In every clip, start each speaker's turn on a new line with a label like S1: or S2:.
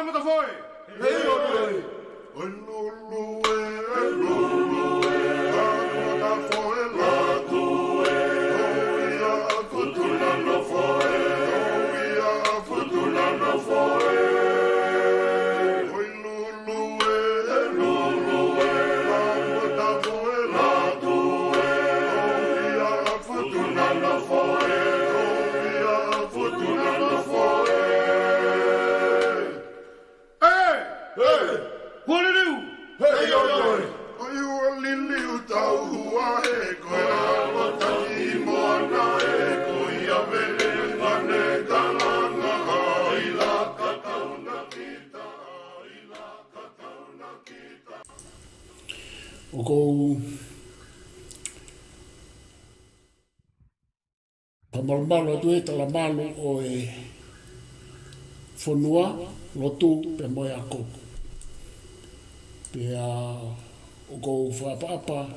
S1: Kalama ta foi.
S2: Hei oi. Olulu e kalama ta foi la tu e. Oia futula no foi. Oia futula no foi. Olulu e kalama ta foi la tu e. Oia futula no foi. Oia futula no foi.
S1: What to do?
S2: Hey yo yo, oyu lili utau hua he koe awa taki moana he koe ia vele ngane kalanga ai la katauna kita, ai la katauna kita.
S3: O kou pamalmalo tu e tala malu o e whanua lotu pe moe ako. Pea o kou whaapapa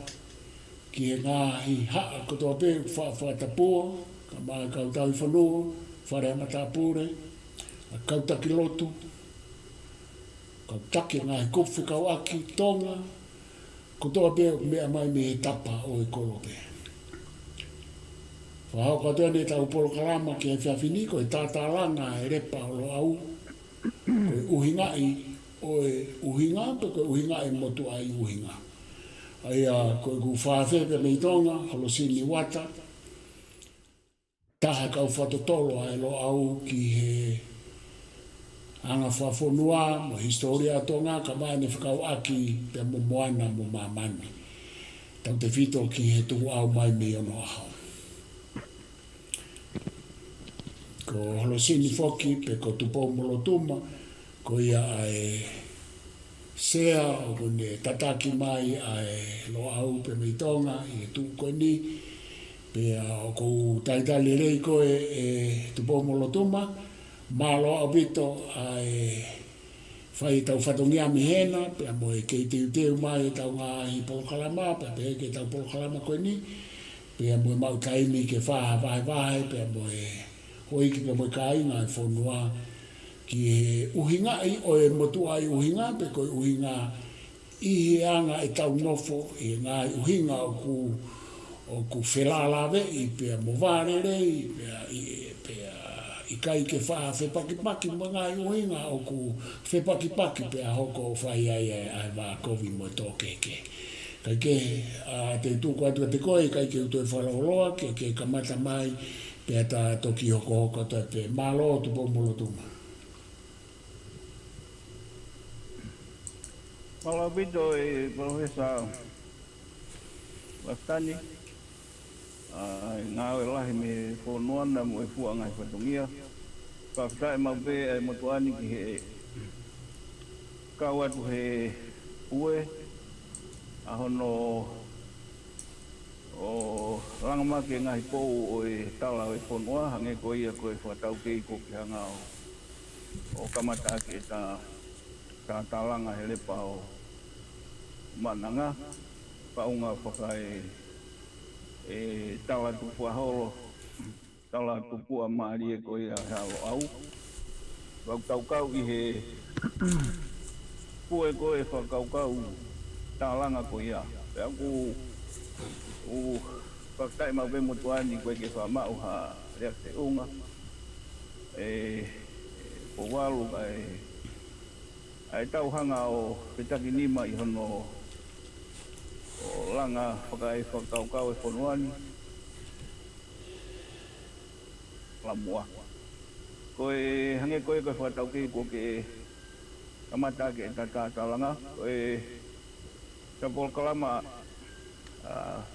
S3: ki he ngāhi haa kotoa pe whaatapua, ka maa kautau i whanua, whare amatapure, a kautaki lotu, kautaki ngāhi kuwhi kauaki tonga, kotoa pe mea mai me he tapa o e kolo pe. Whahau katoa ne tau polo kalama ki he whiawhini ko e tātālanga e repa o lo au, ko e uhingai o e uhinga, pe ko e uhinga e motu ai uhinga. Ai a ko e ku whawhepe mei tonga, holo sini wata, taha kau whatotolo ai lo au ki he anga whawhonua, mo historia tonga, ka mai ne whakau aki pe mo moana mo mamani. Tau te whito ki he tuku au mai me ono ahau. Ko holo sini foki pe ko tupo molotuma, ko ia ai sea o kone tataki mai ai lo au pe mei tonga i tu koni pe o ko taitali rei ko e tupo molotuma malo abito ai fai tau fatongia mi hena pe mo e ke teu mai tau nga i polkalama pe ke tau polkalama koni pe mo mau kaimi ke fa vai pe mo e hoi ki pe mo kai nga i fonua ki he uhinga i o e motu ai uhinga pe ko uhinga i he anga e tau nofo i ngā uhinga o ku whelalawe i pe mo vārere i pe i kai ke wha whepakipaki mo ngā uhinga o ku whepakipaki pe a hoko whai ai wā kovi mo tō keke. Kai ke te tūku atu te koe kai ke uto e wharaoloa ke kamata mai pe ta toki hoko to pe malo tu po molotuma.
S4: Kalau video Profesor Bastani, ngawe lah me fonuan na mo ifu ngai fatungia. Pakta ma be mo tuani ki he kawa tu he ue ahono o langma ke ngai po o tala e fonua hange ko ia ko e fatau ke ko ki hanga o kamata ke ta talanga hele pao mananga paunga whakai e tala tupua holo tala tupua maari e koe a halo au wau kaukau i he pue koe whakaukau talanga koe a pe aku whakai mau be motuani koe ke whamau ha rea te unga o walu ai tau hanga o petaki nima i hono o langa whakai whakaukau e whonuani lamua. Koe hange koe whakatau ki ko ke kamata ke tatalanga koe Kapol Kalama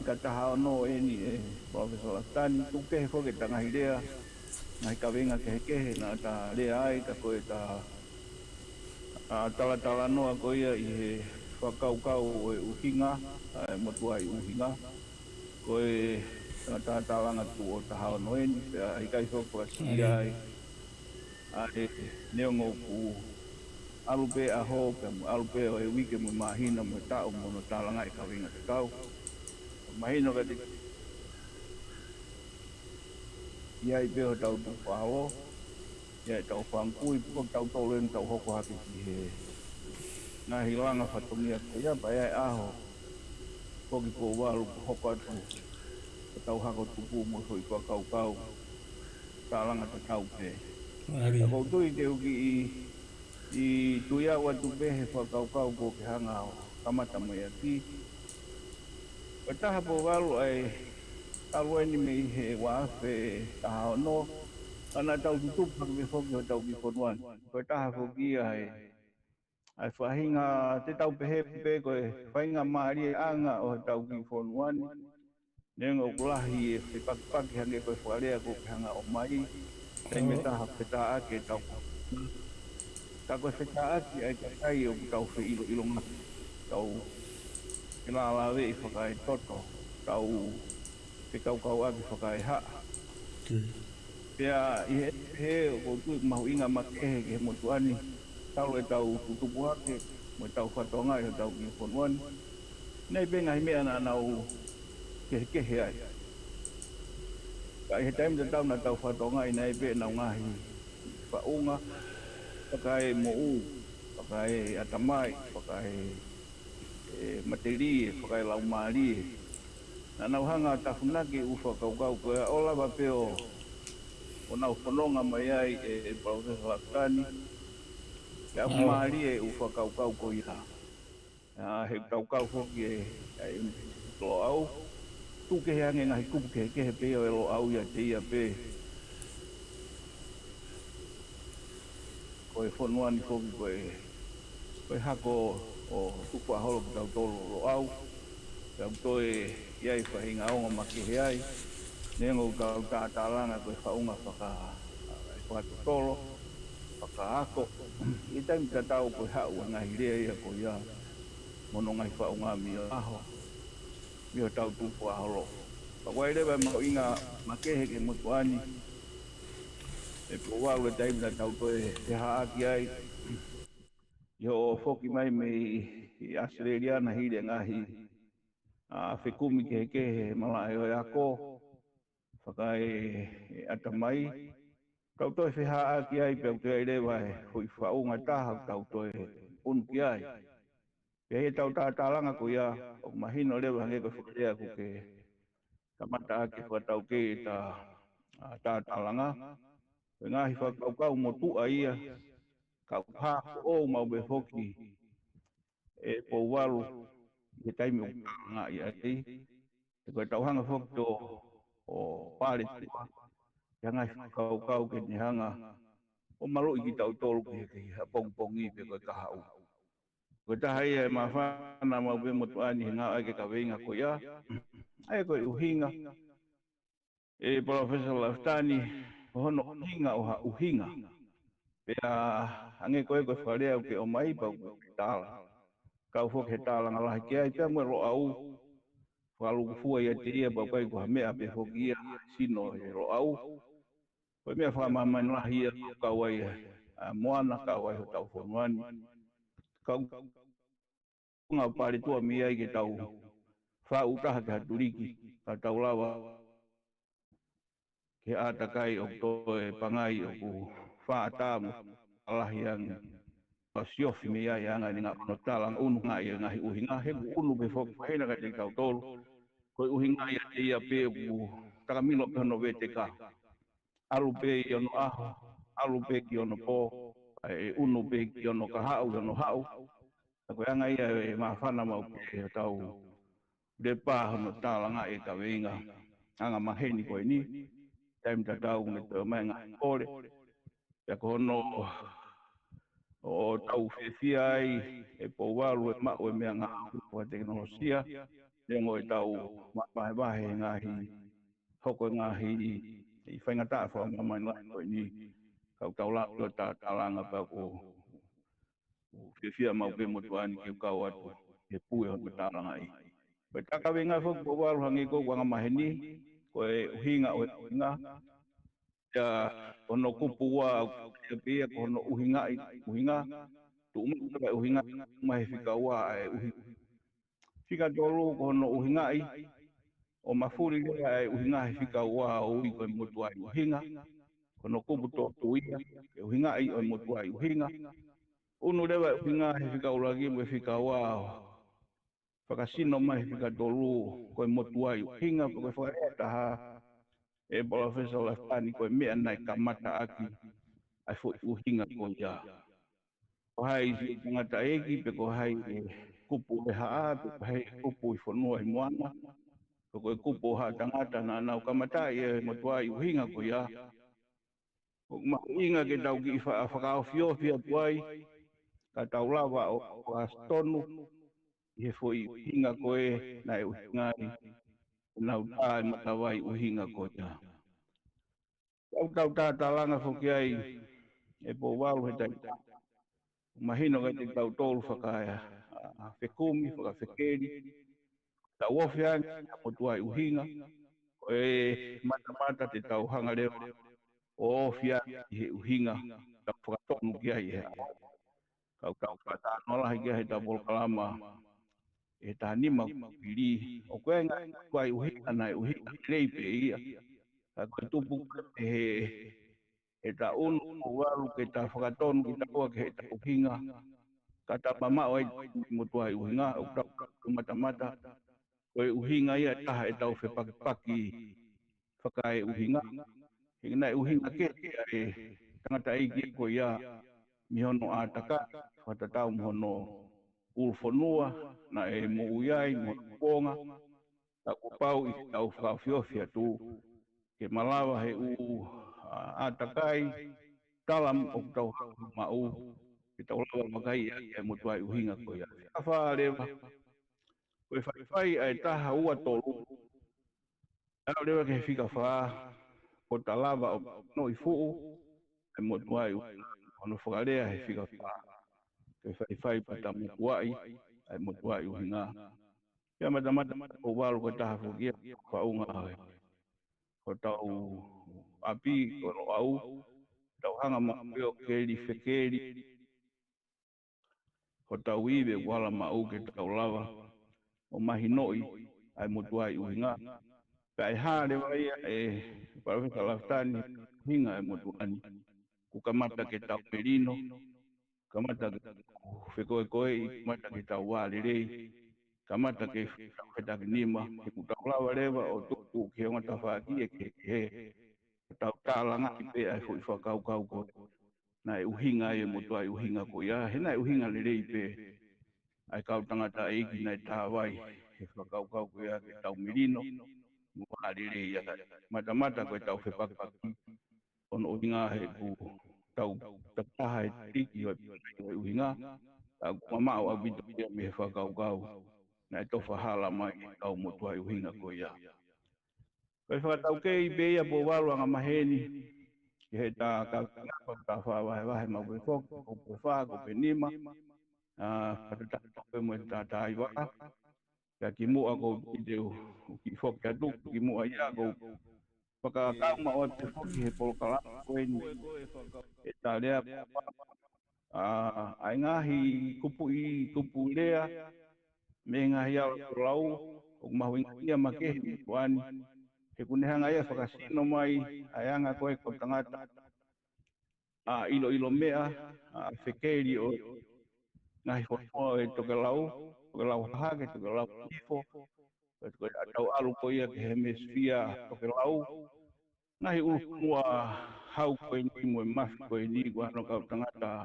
S4: kataha no ni Profesor Lastani tuke ko ke tanga hidea ngai kawenga ke na ta le ai ka koe ta tala noa ko ia i he whakaukau e uhinga, motua i uhinga. Ko e talanga tu o tahao noeni, i kai whakua si ai. E neongo ku alupe aho, alupe o e wike mo mahina mo tau mono talanga i kawinga te kau. Mahina ka te iai peho tau tu whao, ya tau whangkui pukau tau tōlen tau hoko haki ki he ngā hilanga whatongia ko ia pa ia aho koki ko walu hoko atu tau hako tupu mo so i kua kau kau tālanga ta tau pe
S3: Ari.
S4: ta koutui te uki i tuia watu pehe whakau kau ko ke hanga o kamata mai aki o taha po walu ai alueni me he wafe taha no ana tau tutupa me foki o tau ki fonuan ko taha foki ai ai whahinga te tau pehe pe ko whahinga maari anga o tau ki fonuan nengo kulahi e pakipaki hange ko wharea ko hanga o mai tai me taha peta ake tau ta ko peta ake ai kai o tau whi ilo ilo ngā tau ila lawe i whakai toto tau te kau ake whakai ha pia i he o ko mahu inga makehe ke motu ani tau e tau tutupu ake mo tau whatonga i o tau ki fonuan nei benga hi mea na nau kehe ai kai he taim te tau na tau whatonga i nei be nau ngahi whaunga whakai mo u whakai atamai whakai materi whakai laumari na nau hanga tafunaki u whakaukau ko e ola wa peo o nau whanonga mai ai e Professor Laktani e au maari e u whakaukau ko iha he kaukau hoki e lo au tu ke hange ngahi kupu ke he peo e lo au ia te ia pe ko e whanuani hoki ko e hako o tupu aholo ki tau tolo lo au tau toe iai whahinga aonga maki he ai nengo kau tātālanga ko e whaunga whaka tolo whaka ako i taimi tatau ko e hau ngahi rea ia ko ia mono ngai whaunga mi aho mi o tau tupu aholo Pakai dia mau inga makehe ke mutuani e po walu e taimi na tau koe te haaki ai yo foki mai me i Australia na hiri ngahi a whekumi ke kehe malai o ako whakai atamai tau toi whihaaki ai peo te ai rewa e hui whaunga taha tau toi unu ki ai pe he tau tātālanga ko ia o mahino rewa hange ko whakarea ko ke tamata ake whatau ke tātālanga ngahi whakaukau mo tua ia kau pā o mau be hoki e po walu i taimi o ngā i ati e koe tauhanga hoki tō o pāre tua ia ngahi whakaukau ke ni hanga o malo i ki tau tolu ki ha pongpongi pe koe kahau koe tahai e mawhana mau be motuani ngā ake ka weinga ko ia ai koe uhinga e Professor Laftani hono uhinga o ha uhinga pea ange koe koe wharea o ke o mai pau ke tāla kau fo ke tāla ngā lahi ke ai pia mwe lo au whalu kufua ia te ia pau kai kuha mea pe fo ki ia sino e lo au koe mea whamama lahi ia kau ai moana kau ai ho tau whonuani kau ngā pare tua mi ai ke tau wha utaha ke haturiki ka tau lawa ke atakai o toe pangai o ku whaatamu alahi ang siofi me ai anga ni ngā kono talang unu ngā ia ngahi uhinga he unu pe fok whaina ka te tau tolu koe uhinga ia te ia pe ku takamino pe hono vete ka alu pe i ono aho alu pe ki ono po unu pe ki ono ka hau ono hau koe anga ia e mawhana mau ke tau le pā hono talanga e ka weinga anga maheni koe ni taim tatau me te mai ngā kore ya kono o tau whiwhia ai e po walu e mao e mea ngā kua teknolosia rengo e tau mahe ngahi hoko ngahi i whainga taa whaunga mai ngai koe ni kau tau lako ta talanga pa ko whiwhia mau ke motuani ke kau atu e pue hono talanga i pe taka wenga fok po walu hangi ko wanga mahe ni koe uhinga o uhinga ya ono kupu wa pia kono uhinga tu uhinga uhinga mai fika wa uhinga fika dolu kono uhinga o mafuri ai uhinga fika wa o i ko motu ai uhinga kono kupu to tuia e uhinga ai o motua i uhinga unu lewa uhinga he fika ulagi mo fika wa whakasino mai fika tolu koe motua i uhinga koe whakaeta ha e bola fesa la fani koe mea nai kamata aki ai fo uhinga ko ia ko hai si ngata eki pe ko hai kupu e haa pe ko hai kupu i whanua i moana ko kupu ha tangata na nau kamata i motua i uhinga ko ia ma inga ke tau ki whakao fio tuai ka tau lawa o astonu i he fo i uhinga koe na e uhinga i nau tā e matawai uhinga ko ia tau tā talanga fo ki ai e po walu he tai mahino ka te tau tolu whakaia whekumi, whakawhekeri ta wofiang mo tuai uhinga e mata te tau hanga leo o fia i he uhinga ta whakatonu ki ai he kau kata nola hi he ta volkalama e ta nima pili o koe nga kuai uhinga nai uhinga rei pe ia ka koe tupu e ta unu o walu ke ta whakatonu ki ta ua ke he ta uhinga ka ta mama o mo tuai uhinga o ta mata koe uhinga ia taha e tau whepaki whakai uhinga hina uhinga ke e tangata eiki ko ia mihono a taka whatatau mohono ulfonua na e mo uiai mo ponga ta kupau i tau whakawhiowhia tu ke malawa he u a takai talam o tau mau ke tau lawa makai e mo tuai uhinga ko ia awha lewa koe whai ai taha ua tolu au lewa ke whika wha ko ta lava o no i fuu e mo tuai ono whakarea he whika wha ke whai pata mo tuai ai mo tuai uhinga kia matamata o walu ko taha fukia whaunga hoi ko tau api ko no au tau hanga ma peo keri whekeri ko tau iwe wala ma au ke tau lava o mahi noi ai mo tuai uhinga kai ha le vai e para laftani hinga e mo tuani ku kamata ke tau perino kamata feko koe kamata ke tau wale rei kamata ke feta nima ke ku tau lava leva o tu ke ngata faki e ke tau talanga i pe ai foi fakau kau ko na e uhinga e mo tuai uhinga ko ia he na uhinga le rei pe ai kau tangata e ki na tawai e fakau kau ko ia ke tau mirino mo alire ia mata ko tau whepakpaki on uhinga he ku tau tataha e tiki o uhinga a mama o abito ia me whakau kau na e tofa hala mai kau mo tuai uhinga ko ia koe whakatau kei be ia po walu anga maheni ki he tā kau tā whawahe wahe mau pe fok ko pe wha ko pe nima patata mo tā tā iwa ka ki mua ko ki te ki fok ka tuk ki mua ia ko whakakau ma o te foki he polokala koe ni e tā rea ai ngahi kupu lea me ngahi au lau o mahu ingia ma ke wani he kunehanga ia whakasino mai ai anga koe ko tangata ilo mea whekeri o ngahi whakua e toke lau hake, toke lau kifo koe atau alu ko ia ke hemisfia toke lau ngahi ulua hau koe ni mo mafi koe ni guano kau tangata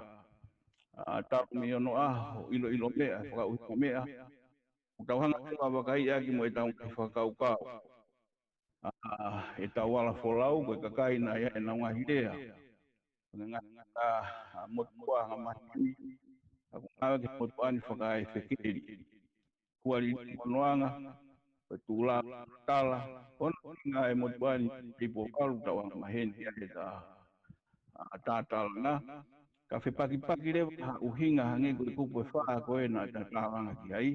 S4: tau me ono aho ilo mea whakau mea tau hanga tewa wakai aki mo e tau whakau kau e tau wala wholau koe kakai na ia e nau ngahi rea ngata motua nga mahini aku ngawe ke motuani whakai whekeri kuali monoanga koe tula tala ono nga e motuani ipo kalu tau anga mahini ia e ta tātalanga ka whepaki lewa uhinga hange koe kupu e whaa koe na tātalanga ki ai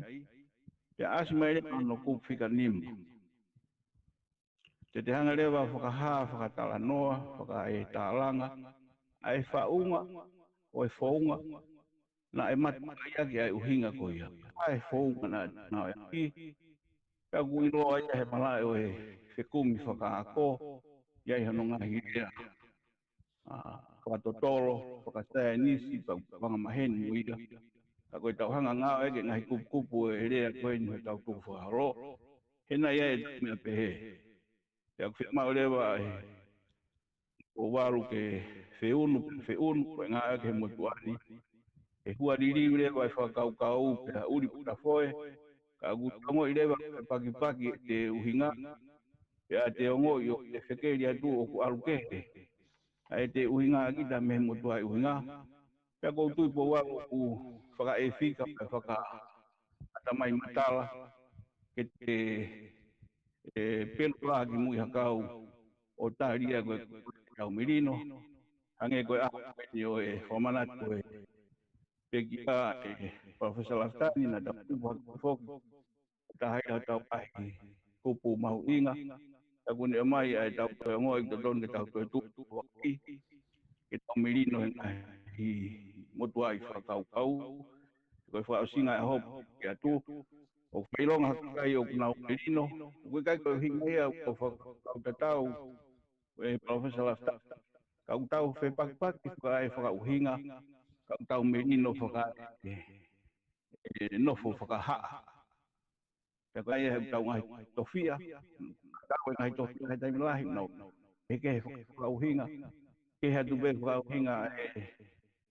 S4: te asima ele ano kupu whika nimu te hanga lewa whakaha, whakatala noa, whaka e tālanga, ai whaunga, o e whaunga, na e matua ki ai uhinga ko ia. Ai whaunga na e ki, pia kui roa ia he malai o e whekumi whakaako, iai hano ngahi rea. whakatotoro, whakasea nisi, whangamahen muida. A koe tau hanga ngā eke ngahi kupu e rea koe ni tau tuku whaharo. Hena ia e mea pehe. Te aku whemau rewa o waru ke whiunu, koe ngā eke motuani. E hua riri rewa e whakaukau pe a uri puta foe. Ka gutango i rewa e paki te uhinga. E a te ongo i o te whekeri atu o ku arukehe. A e te uhinga akita me motua i uhinga. Pea koutu i po waru ku whaka e whika pe whaka atamai matala. Ke te pelua ki mui hakau o tāria koe tau mirino. Hange koe koe ni o e whamanatu e pekia e Professor Lastani na tau kupu whoki. Tahai a tau ahi kupu mahu inga. Ta kune o mai ai tau koe ngoi to don ke tau koe tupu waki. Ke tau mirino i motua i whakaukau. Koe whaasinga e hopu ki atu. O whailonga kai o kuna o mirino. Koe kai koe hinga ia o whakau tatau. E Professor Lastani. Kau tau whepakipaki whaka e whakauhinga. Kau tau mirino whaka nofo whakahaa. Te kai e tau ngai tofia. Tau e ngai tofia hei taimi lahi nau. Heke whakauhinga. Ke hea tupe whakauhinga e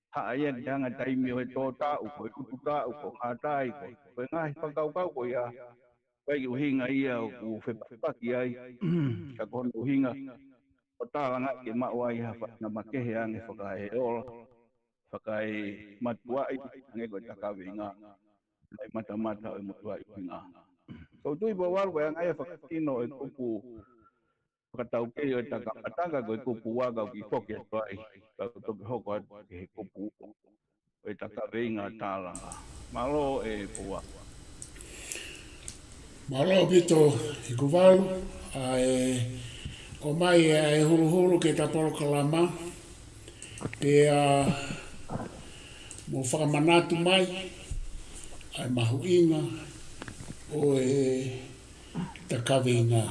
S4: haa ia ki hanga taimi o e tō tāu ko e utu tāu ko ngā tāi ko. Koe ngai whakaukau ko ia. Kai uhinga ia o ku whepakipaki ai. Ka kono uhinga. O tālanga ke maua i hawa na makehe ange whakae ola. Whakae matua i ange koe takawe ngā. Lai mata o matua i uhinga. Kau tui po waru koe angai whakatino e kupu whakatau kei o e takapatanga koe kupu waga o ki whoki atuai. Kau toki hoko atu ke he kupu o e takawe ngā tālanga. Malo e pua.
S3: Malo pito i kuwalu. O mai e huru ke taporo kalama. Pea mo whakamanatu mai. Ai mahu inga. O e takawenga.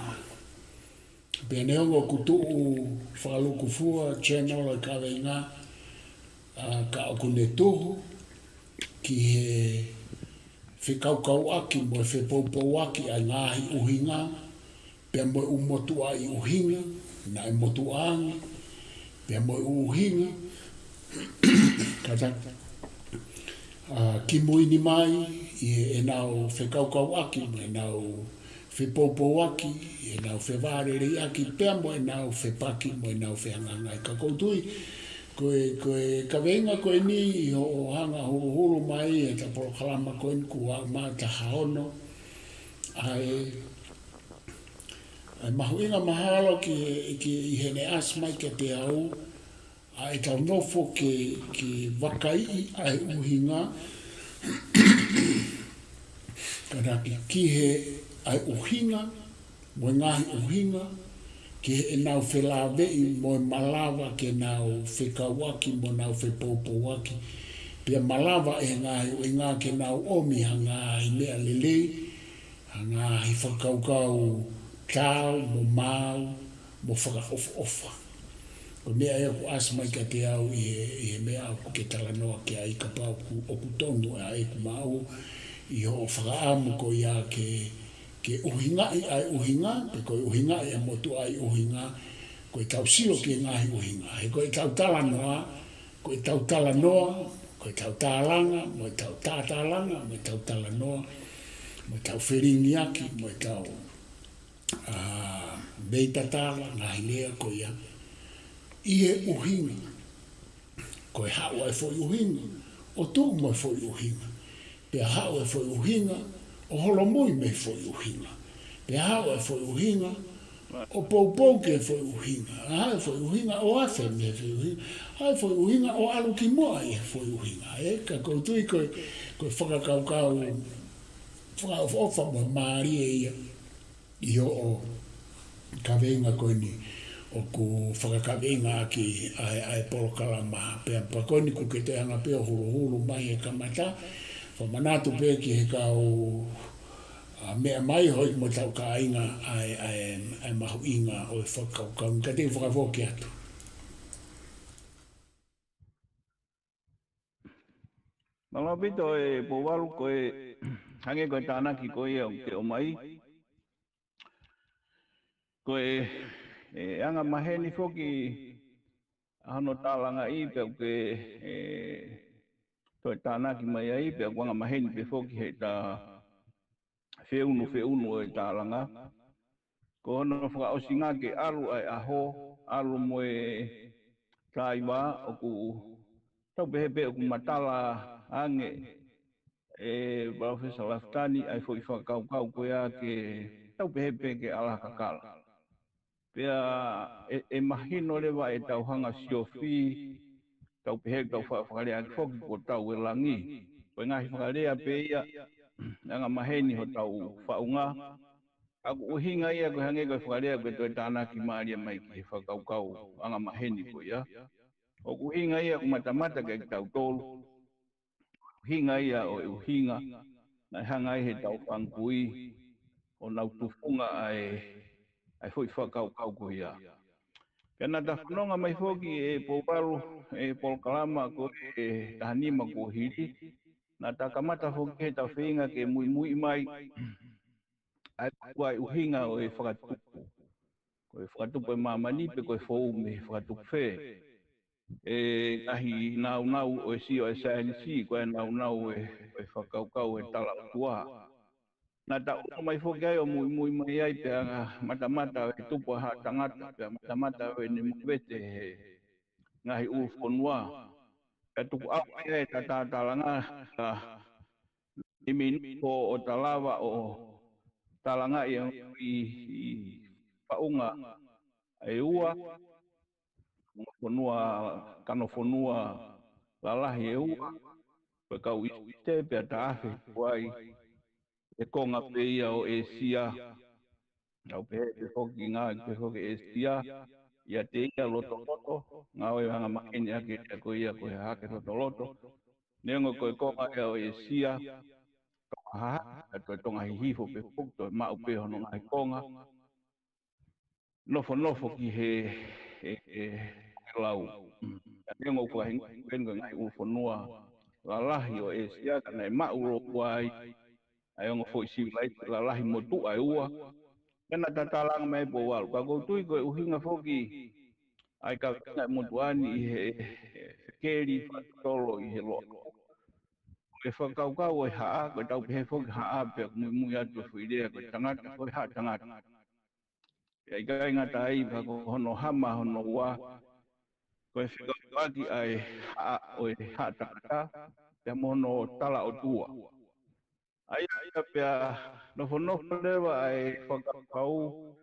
S3: Pea neongo kutuu whakaluku fua, channel e kawenga. Ka okune tuhu. Ki he whikaukau aki mo e whepoupou aki ai ngāhi uhinga. Pea mo e umotua i uhinga. Na e motuanga. Pea mo e uhinga. Kata. Ki muini mai. E nau whekaukau aki, e nau whepoupou aki, e nau whewārere aki, pea mo e nau whepaki, mo e nau whehangangai. Ka koutui, koe kawenga koe ni, i ho hanga huru mai, e taporo kalama koe ni kua mata haono. Ai mahu inga mahalo ki i hene asmai ke te au, ai tau nofo ki wakai ai uhinga, Kada ki he ai uhinga, mo ngahi uhinga, ki he nau whelawei mo malawa ke nau whekawaki mo nau whepopowaki. Pia malawa e ngahi o ngā ke nau omi ha ngahi mea lelei, ha ngahi whakaukau tau, mo mau, mo whakaofa. O mea e ku asmai ka te au i he mea au ke talanoa ke ai ka pau ku o ku tonu a e ku mau i ho whakaamu ko ia ke uhinga i ai uhinga, pe koe uhinga i a motu ai uhinga, koe tau siro ki ngahi uhinga. He koe tau talanoa, koe tau talanoa, koe tau tālanga, mo tau tātālanga, mo tau talanoa, mo tau whiringi aki, mo tau meitatala, ngahi lea ko ia. I e uhinga, koe hao e fo uhinga, o tū mo e fo uhinga. Pea hao e fo uhinga, o holo mui me fo uhinga. Pea hao e fo uhinga, o poupou ke fo uhinga. Hao e fo uhinga, o afe me fo uhinga. Hao e fo uhinga, o aluki moa e fo uhinga. Ka koutui koe whakakaukau, whakaofa mo maari e ia. I o kawenga koe ni. O ku whakakawenga ki ai polokalama. Pea pakoni ku ke te anga peo huru mai e kamata. Whamanatu pē ki he kau mea mai hoi mo tau ka inga ai mahu inga o e whakaukau. Ka te whakawhoki atu.
S4: Lama pito e powalu ko e hange ko tana ki ko e ke o mai ko e anga maheni foki ano talanga I pe ke e to tana ki mai ai pe wanga maheni pe foki he ta feunu e talanga ko no fa o singa ke alu ai aho alu mo e taiwa o ku tau behe o ku matala ange e Professor Laftani ai foi whakau ko ia ke tau pehe ke ala kakala. Pea e mahino lewa e tau hanga siofi tau pehe tau whakarea ki whoki ko tau e langi. Koe ngahi whakarea pe ia anga maheni ho tau whaunga. Aku uhinga ia koe hange koe whakarea koe toi tāna ki maaria mai ki he whakau anga maheni ko ia. O uhinga ia ku matamata ke tau tolu. Uhinga ia o e uhinga. Nai hanga he tau whangkui o nau tufunga ai foi whakau ko ia. Pena ta whanonga mai whoki e pōparu e polkalama ko e tahanima ko hiri. Na ta kamata whoki he tau whinga ke mui mai ai kuai uhinga o e whakatupu. Ko e whakatupu e mamanipe ko e whou me whakatupu whe. E ahi nau o e si o e saenisi ko e nau e whakau e tala utua. Na ta o mai whoki ai o mui mai ai te anga matamata e tupu ha tangata pe matamata e ni mwete ngahi ufonua. E tuku au ai e talanga imi ko o talawa o talanga i paunga e ua fonua kano fonua lalahi e ua pe kau iste pe taafe kuai e konga pe ia o e sia au pe hoki ngā pe hoki e sia ia te ia loto ngā oe hanga makini ake ko ia ko hake loto nengo ko konga ia o e sia ha to tonga hifo pe fukto ma upe hono ngai konga nofo ki he lau nengo ko hin bengo ngai ufo noa lalahi o e sia kana ma ulo kwai ai ngo foi si lai lalahi motu ai ua kana tatalang mai po wal ka go tui ko uhinga foki ai ka ngai motuani he keri tolo I he lo e whakau e haa, koe tau pehe whoki haa pe mui atu whirea koe tangata, koe haa tangata. Pea I kai ngata ai whako hono hama hono ua, koe whikau waki ai haa o e haa tangata, pea mono tala o tua. Ai pea nofo lewa ai whakau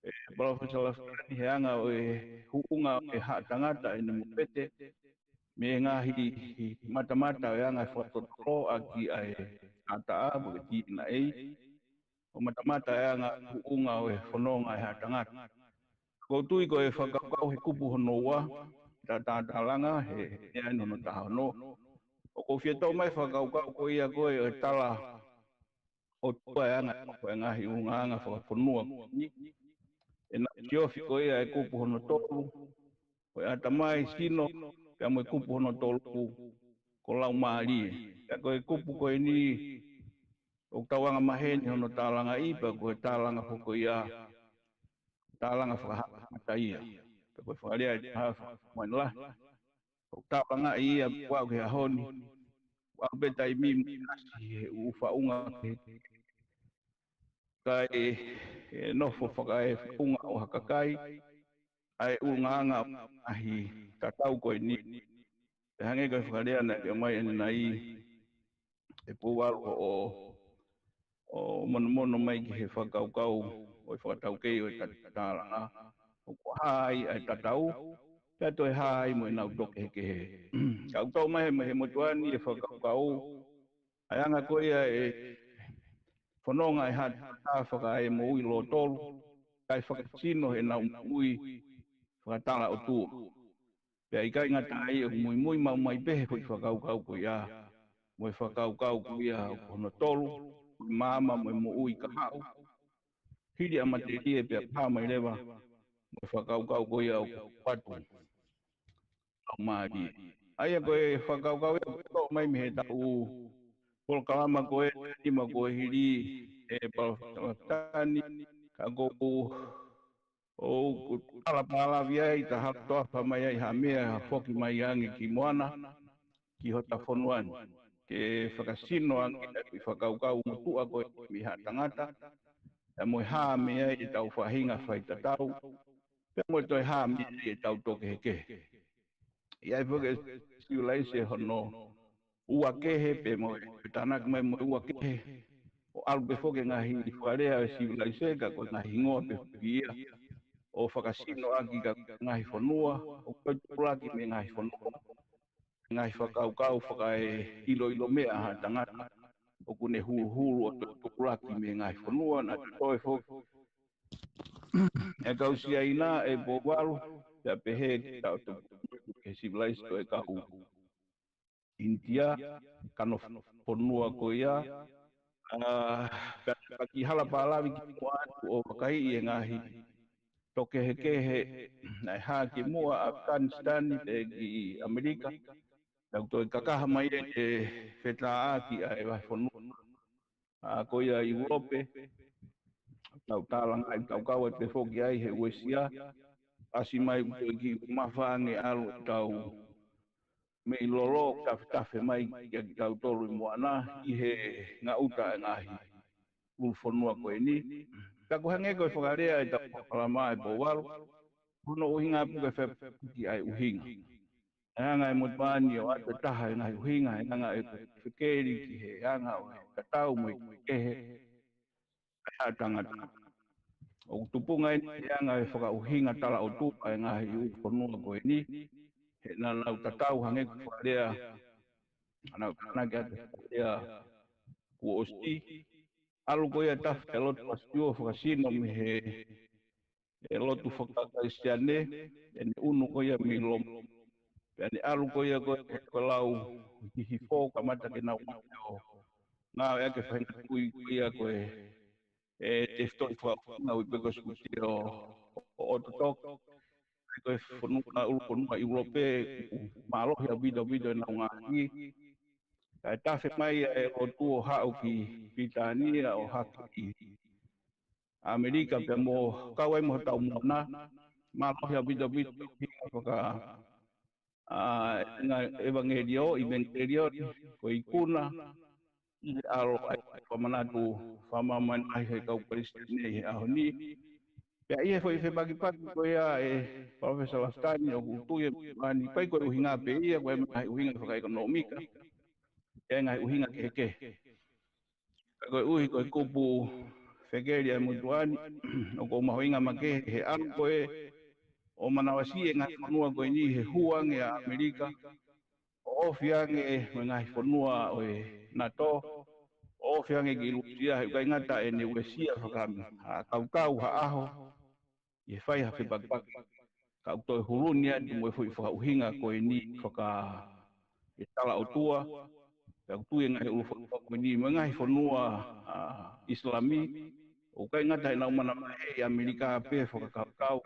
S4: e Professor Laftani he anga o e huunga o e haa tangata e ni mupete, me ngahi matamata o anga whakotoro aki ai ataa porque ti na ei o matamata e anga unga o e whanonga e hatangata. Ko tui ko e whakakau he kupu hono ua, tātālanga he ea nono taha no. O ko whietau mai whakakau ko ia ko e tala o tua e anga ko e ngahi unga anga whakaponua ni. E na tiofi ko ia e kupu hono tolu, ko e atamai sino, pea mo e kupu hono tolu ko lau maari. Pea ko e kupu ko e ni o tawanga maheni hono tālanga ipa ko e tālanga hoko ia, tālanga whakahata ia. Pea ko e whakarea e hafa moenla. O tālanga ia wau ke ahoni, wau beta I mi kasi he ufa unga ke. Kai e nofo whakae unga o hakakai, ai unganga ahi tatau ko e ni. E hange koe whakarea na ke mai ane nai e pōwaro o mono mai ki he whakaukau o e whakatau kei o e tālanga. O ko hai ai tatau, pia toi hai mo e nau toke heke he. Kautau mai he motuani e whakaukau, ai anga koe e whanonga e hata whakae mo ui lo tolu, kai whakatino he nau ui whakatala o tua. Pea I kai ngata ai o mui mau mai pehe ko I whakaukau ko ia. Mo I whakaukau ko ia o kono tolu, mama mo ui ka hau. Hiri amateri e pea pā mai lewa, mo I whakaukau ko ia o patu. Au maari. Ai koe whakau to mai me ta u pol kalama koe ni ma koe hiri e tani ka go o ala pala via i ta hapto fa mai ai ha mea foki mai angi ki moana ki hota fonuan ke whakasino angi i whakaukau mutua koe mi ha tangata e mo ha mea i tau whahinga whai tatau pe mo toi ha mea i tau toke heke ia i whake siulai se hono ua kehe pe mo tanak mai mo ua kehe o alu pe foke ngahi wharea siulai se ka koe ngahi ngoa pe ia o whakasino aki ka ngahi whanua o koe tupulaki me ngahi whanua ngahi whakaukau whakae ilo mea ha tangata o kune huru o tupulaki me ngahi whanua na toi foke e kausia ina e bowaru te pehe tau ke siulai se e ka u India kano whanua ko ia paki hala palawi ki o pakai i ngahi toke hekehe nai ha ki mua Afghanistan te ki Amerika tau toi kakaha mai e wheta aki a e wai whanua ko ia Europe tau tālanga i tau kaua te whoki ai he Uesia asi mai toi ki mawhange alu tau me i lolo tawhitafe mai ki a ki tau tolu i moana i he ngā uta e ngahi ulfonua koe ni. Ka ko hange koe whakarea i tau whakalama e pōwaru, hono uhinga puke whepiki ai uhinga. E anga e mutmani o ate taha e ngai uhinga, e anga e whekeri ki he anga o he tatau mo i kehe, e ha tangata. O tupunga e anga e whaka uhinga tala o tupa e ngahi ulfonua koe ni, he nā nau tatau hange koe whakarea, anau kanake ate whakarea kua osti, alu koe a tafu e lotu asio whakasino me he e lotu whakakaisiane e ne unu koe a mi lomo pe ane alu koe a koe e koe lau hihi fō ka mata ke nau o ngā ea ke whaina kui koe a koe e te stoi whakuna ui peko skuti o ototok e koe whanua ulu whanua i urope maalohi a bido e nau ngā hi e tafe mai e lotu o hao ki Pitania o haki Amerika pe mo kawai mo tau mona ma ko ya bido ka evangelio ko ikuna i alo ai pamanatu fama man ai he kau kristine he ahoni pe ia foi fe bagi ko ia e professor Lastani o tu ye mani pai ko uhinga pe ia ko mai uhinga ka ekonomika e ngai uhinga ke ko uhi ko kupu Fegeria mutuani o ko mahoinga make he anu koe o manawasi e ngai whanua koe ni he huange a Amerika o ofiange ngai whanua o e NATO o ofiange ki Rusia he kai ngata e ne Uesia whakami a kaukau ha aho i whai ha whipakpaki kautoi hurunia ni mwe fui whakauhinga koe ni whaka e tala o tua ka tui ngai whanua koe ni ngai whanua Islami o kai ngata e nau mana mai e Amerika pe whakakau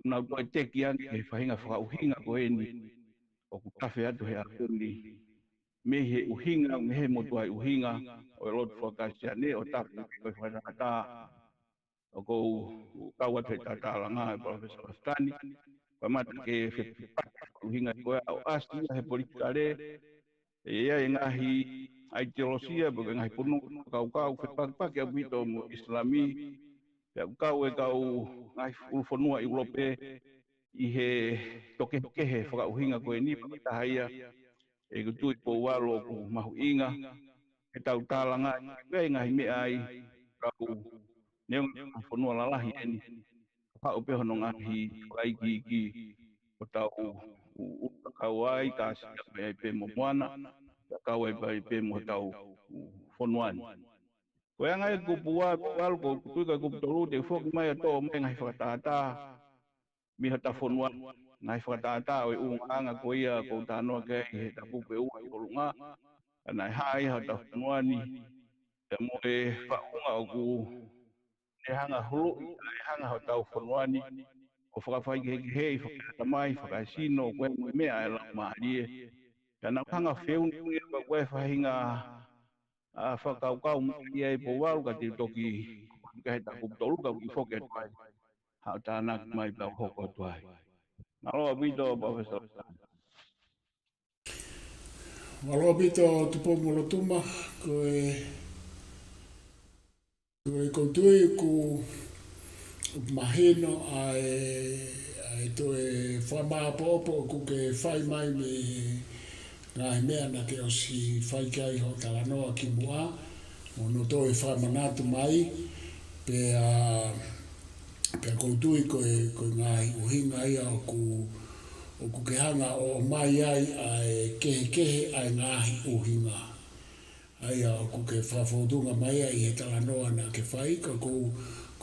S4: nau koe teki ange he whahinga whakauhinga koe ni o kutafe atu he akuni me he uhinga me he motu ai uhinga o e lotu whakasiane o tapu koe whanakata o kou kaua te tatalanga e Professor Lastani pa mata ke uhinga koe au astia he politikare e ia e ngahi ai teolosia bo ngahi punu kau whepakpaki a wito mo Islami pe kau e kau ngai ulfonua i Europe i he toke kehe whakauhinga koe ni pakitahaia e kutui po walo ku mahu inga e tau tālanga e ngahi mea ai kau neong whanua lalahi eni pao pe hono ngahi kai ki o tau kau ai kasi ai pe mo moana kau ai pe mo tau whanuani ko anga e kupu wal ko tuika kupu tolu te foki mai ato mai ngai whakatata mi hata whanua ngai whakatata o e anga ko ia ko tanoa ke he tapu pe ua i kolunga nai hai hata whanuani te mo e whaunga o ku e hanga hulu e hanga hata whanuani o whakawhai ke hei whakatamai, whakaisino, koe mo mea e lau maarie. Ka nau hanga whiu ni koe whahinga a whakaukau mai e po waru ka te toki ka he taku toru ka ki whoke tuai. Hau tānak mai pau hoko tuai. Naloa pito pa whesa.
S3: Waloa pito tupo molo tuma koe koutui ku mahino ai toe whamaa popo ku ke whai mai me ngā he mea na ke o si whai kai ho talanoa ki mua mo no toe whai manatu mai pe koutui koe ngā uhinga ia o ku ke hanga o mai ai kehe ai ngāhi uhinga. Ai o ku ke whawhodunga mai ai he talanoa na ke whai ka ko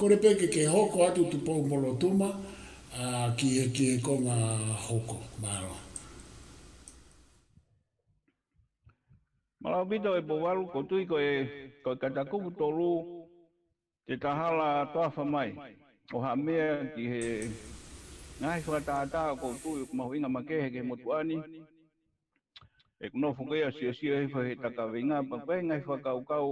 S3: re peke ke hoko atu tupou molo tuma ki he konga hoko maro.
S4: Malau pito e po waru koutui koe katakupu toru te tahala toa whamai. O ha mea ki he ngai whakatata koutui mahuinga makehe ke motuani. E kuno whukea sia he whahe takawenga pa koe ngai whakaukau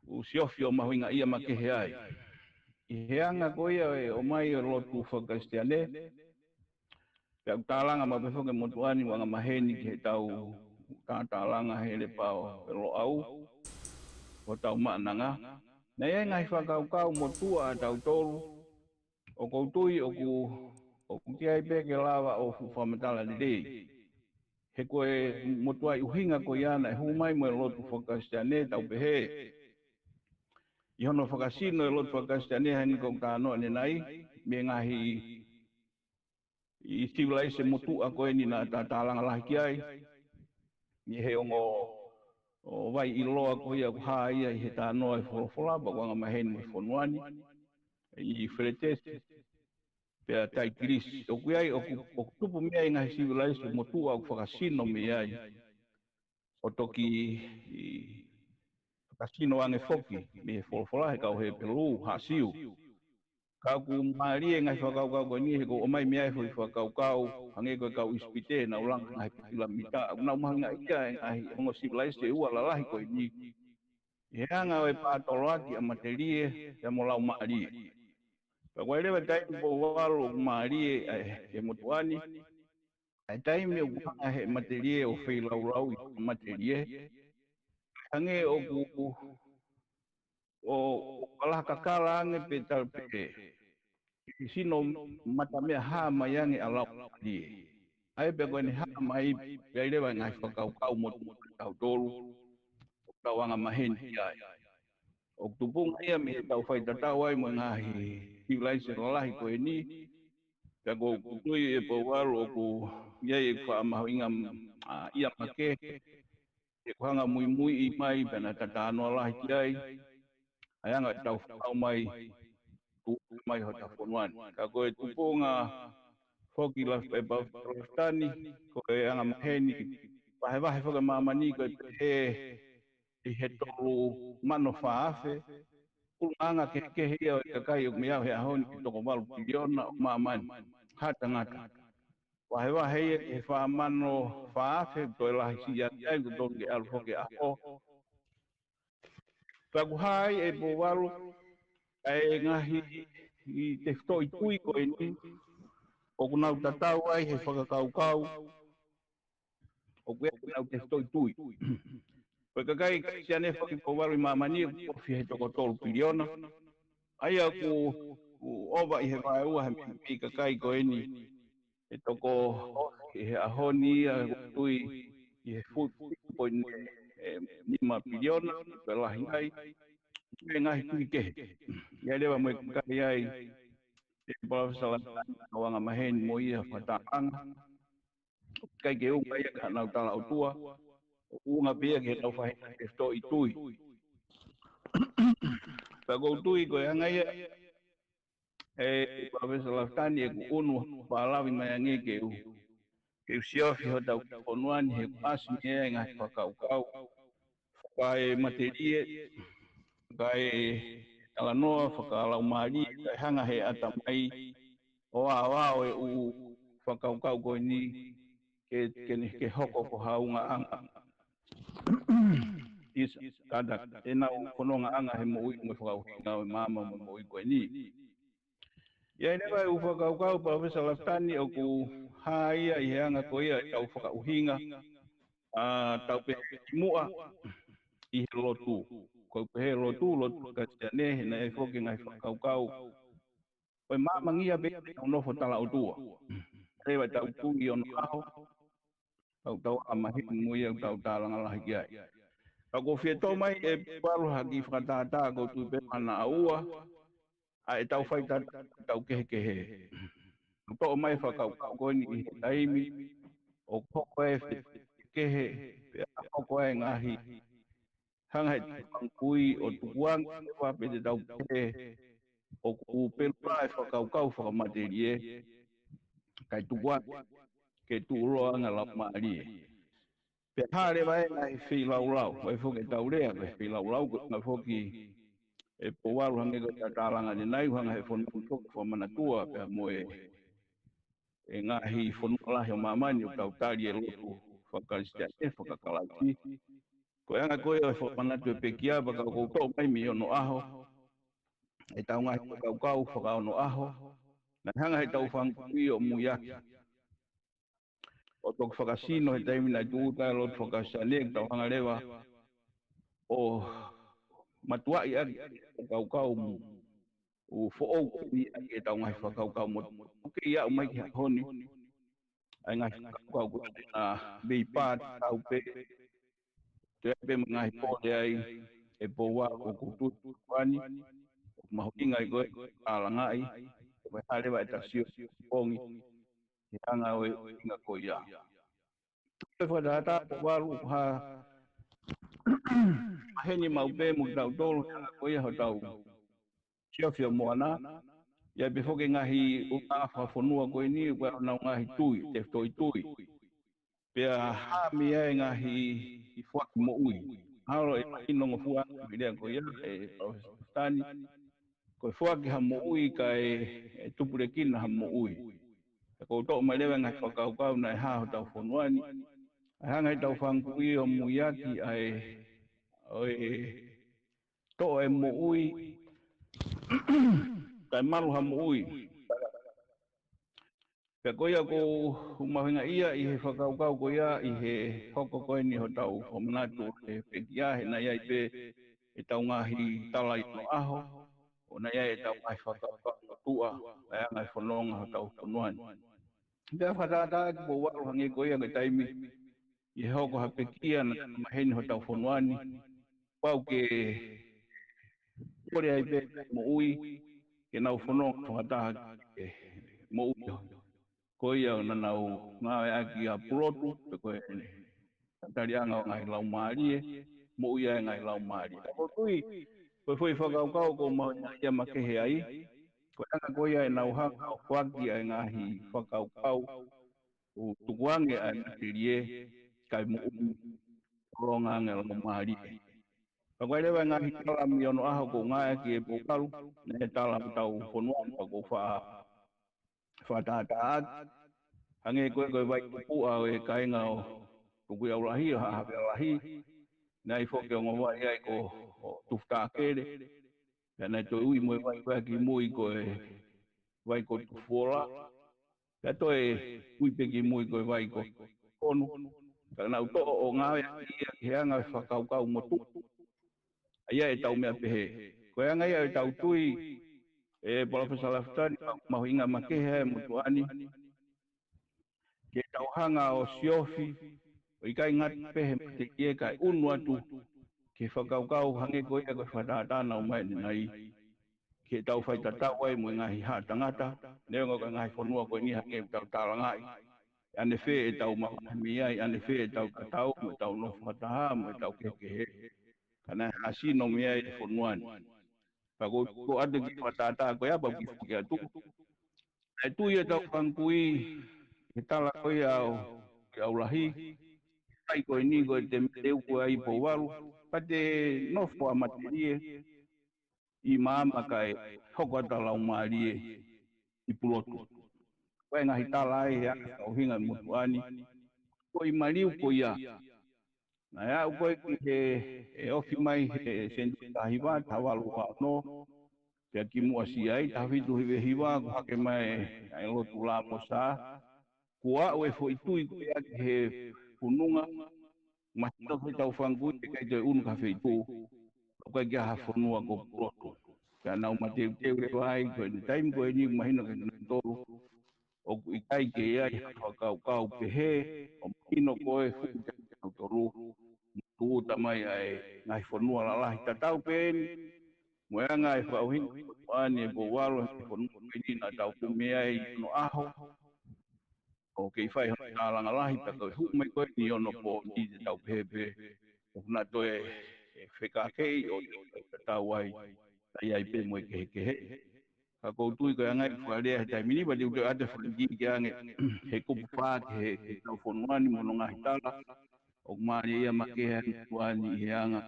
S4: u siofio mahuinga ia makehe ai. I he anga koe o mai o lotu whakastiane. Pea tālanga ma pewhoke motuani wanga maheni ki he tau tālanga he le pao e lo au. O tau maananga. Nei e ngai whakaukau motua a tau toru. O koutui o ku kia peke lawa o whamatala ni rei. He koe motua i uhinga ko iana e humai mo e lotu whakastiane tau pehe. I hono whakasino e lotu whakastiane hani kou tānoa ne nai. Me ngahi i tiwlai se motua koe ni nā tālanga lahi ki ai. Ni he ongo o vai i loa ko ia kuha ia i he tānoa e wholofola pa wanga maheni me whonuani. I wheretesi. Pea tai kirisi. O kui ai o tupu mea i ngahi tiwlai se motua o whakasino me ai. O toki whakasino ange whoki me he wholofola he kau he peru hasiu. Kau ku maari e ngai whakaukau koe ni he ko o mai mea e hui whakaukau hange koe kau ispite na ulanga ngai pila mita. Nau mahi ngai ia e ngai ongo sivilai ua lalahi koe ni. He anga o e pātoloaki a materie e mo lau maari. Ka koe rewa taimi po walo maari e motuani. Ai taimi o kuhanga he materie o whailau i materie. Hange o ku o kalakakala ange pe talpe. Sino mata mea haa mai ange alau maari. Ai pe koe ni haa mai pe rewa ngai whakaukau motu tau toru. Tau anga maheni ai. O tupunga ia me tau whai tatau ai mo ngahi tiwlai se lalahi koe ni. Ka ko kutui e po waru o ku iai e wha mahuinga ia make. E kuhanga mui i mai pena tatanoa lahi ki ai. Ai anga e tau whakau mai mai ho ta whonuani. Ka koe tupunga whoki la e pa whakastani. Koe anga maheni wahe whaka mamani koe he i he tolu mano whaafe. Anga ke hea o kakai o mea he ahoni ki toko walu piliona o mamani. Hata ngata. Wahe e wha mano whaafe toi lahi si ya tai ku tonge alu hoke aho. Pakuhai e po walu e ngahi i te whoi tui koe ni. O kunau tatau ai he whakakaukau. O kue kunau te whoi tui. Koe kakai si ane whaki po walu i mamani o fi he toko tolu piliona. Ai a ku owa i he whae ua he mi kakai koe ni. E toko i he ahoni a tui i he whoi nima piliona. Koe lahi ngai. Koe ngahi tui kehe. Ia rewa moe kakai ai. E pala o wanga maheni mo ia whataanga. Kai ke unga ia ka nau tala o tua. Unga pia ke tau whahina e whoi tui. Pako tui koe anga ia. E Profesa Laftani e ku unu whaalawi mai ange ke u. Ke usiofi ho tau konuani he kuasi mea ngā whakaukau. Kai materie. Kai ala noa whakaalau maari kai hanga he ata mai o a e u whakaukau koe ni ke hoko ko haunga anga is kada e na kononga anga he mo ui mo whakauhinga o mama mo ui koe ni ia ne vai u whakaukau Profesa Laftani o ku haia i he anga koe ia tau whakauhinga tau pe mua i he lotu ko he lotu ka tene he na e foki ngai whakaukau koe mamangia be no fo tala o tua e vai tau tugi on aho tau amahi muia tau talanga lahi kiai ko fie to mai e paru haki whakatata ko tu pe mana aua a e tau whaita tau kehe to mai whakaukau koe ni i he taimi o koko e kehe pe a koko e ngahi hanga he kui o tukuang e wape te tau kehe o ku pelpa e whakaukau whakamaterie kai tukuang ke tuuroa nga lau maari pe hare vai ngai whi lau vai whoke tau rea pe whi lau ngai whoki e powaru hange ko tatalanga ni nai hanga he whonu whoki whamanatua pe moe e ngahi whonu alahi o mamani o tau tari e lotu whakaristia e whakakalauti ko anga koe o whamanatu e pekia baka o koutou mai mi ono aho e tau ngahi whakaukau whakaono aho na hanga he tau whangkui o muyaki o toko whakasino he taimi nai tūtai lotu whakasane tau hanga rewa o matuai agi whakaukau o fo'ou ni ake tau ngahi whakaukau mo ke ia umai ki honi ai ngahi whakaukau ko na bei pāt tau pe te pe ngahi pōre ai e pōwa o kututu wani o mahokinga i koe alangai o hare wa e tasio pongi ki hanga o inga ko ia te whadata waru ha heni maupe mo tau tolu ko ia ho tau Siofia moana ia be foke ngahi o afa fonua ko ni ko na ngahi tui te tui pe ha mi e ngahi i fuak mo ui halo e ino ngo fuak video ko ia e tani ko fuak ha mo ui kai e tupure kin ha mo ui ko to mai le ngahi fakau kau na ha tau fonuani ha ngai tau fang kui o muyaki ai oi to e mo ui kai malu ha mo ui pe koia ko mahinga ia i he whakaukau ko ia i he hoko koe ni ho tau o manatu e pekia he na ia i pe e tau ngahi tala i no aho o na ia e tau ngahi whakaukau no tua e ngai whanonga ho tau whanuani pia whatata ki po waru hangi ko ia ke taimi i he hoko ha pekia na maheni ho tau whanuani pau ke kore ai pe mo ui ke nau whanonga whakataha ke mo ui ko ia na nau ngā aki a purotu pe koe tarianga o ngai lau maarie mo ia ngai lau maarie ko tui ko foi whakaukau ko ia makehe ai ko anga ko ia nau hanga o whaki ai ngahi whakaukau o tukuange ai materie kai mo ronga ngai lau maarie ko koe lewa ngahi tala mi ono aho ko ngā aki e pokaru ne tala tau whonuan ko whatataat hange koe vai pua e kainga o kuku au lahi o hape lahi nai foke o ngawai ai ko tufta kere ya nai to ui mo vai ki mui ko vai ko tufola ya to ui pe ki mui ko vai ko konu ka na to o nga ya ki anga whakaukau mo tu ia e tau mea pehe ko anga ia e tau tui e Profesa Laftani mahuinga makehe mo tuani ke tauhanga o siofi o ikai ngat pehe te kie kai unu atu ke whakaukau hange koe ko whatatana o mai nai ke tau whaita tau ai mo ngahi ha tangata neo ngā ngahi whanua koe ni hange tau talangai ane whe e tau mahami ai ane whe e tau katau mo tau no whataha mo tau kekehe kana asino mi ai whanuani Pako ko ade ki whatata koe apa ki whake atu e tu ia tau whangkui ke tala koe au lahi ai koe ni koe te meteu koe ai po waru pate nofo a materie I mama kai hoko tala umari I pulotu. Koe ngahi tala e hea kau hinga mutuani. Ko I mariu ko ia. Na ia koe ki he ofi mai he sendu tahiwa tawalu no. Pea ki mua si ai tawitu hiwe hiwa ko hake mai ai lotu la mosa. Kua ue fo itui ko ia ki he pununga. Mahito ki tau whangui e kai te unu ka wheitu. Koe kia ha whanua ko pulotu. Pea nau ma teu teu le wai koe ni taim koe ni mahino ke tana toru. O ku ikai ke ia I whakau kau pehe. O mahino koe fuka tau toru. Tu tamai ai ngai whanua la lahi tatau pen. Moea ngai whauhinga ani e ko walo he whanua peni na tau kumea I no aho. O kei whai hana tālanga lahi pa koe hu mai koe ni ono po ni te tau pehe. O kuna toe e whekakei o te tau ai. Tai ai pe moe kehe. Ka koutui koe angai wharea he taimini pa te ute ate whangi ke ange he kupu pā ke he tau whanuani mono ngahi tala. O kumari ia makea ni tuani he anga.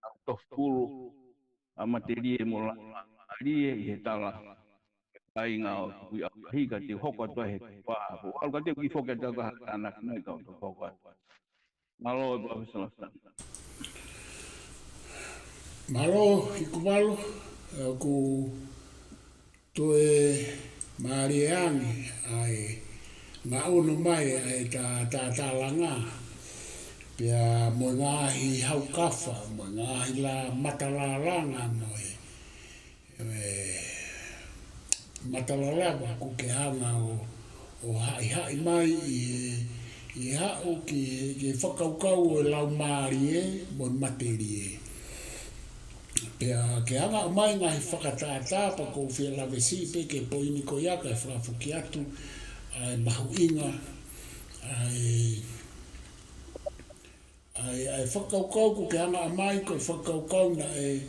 S4: Tau tofuru a materie mo la arie I he tala. Ai ngā o kui a hika te hoko atua he pā. Alu ka te ki whoke tau ka hana knai kau tau hoko atua. Malo e Professor Lastan.
S3: Malo, hiku malo, ku toe mariangi ai ngā ono mai ai tā langa. Pea mo ngahi hau kafa, mo ngahi la matalalanga moe. Matalalawa ku ke hanga o hai mai I hau ki whakaukau o lau marie mo materie. Pea ke hanga mai ngahi whakatātā pa kou whia lawe sipe ke poini ko iaka e whakafuki atu ai mahu inga ai whakaukau ku ke hanga mai ko whakaukau na e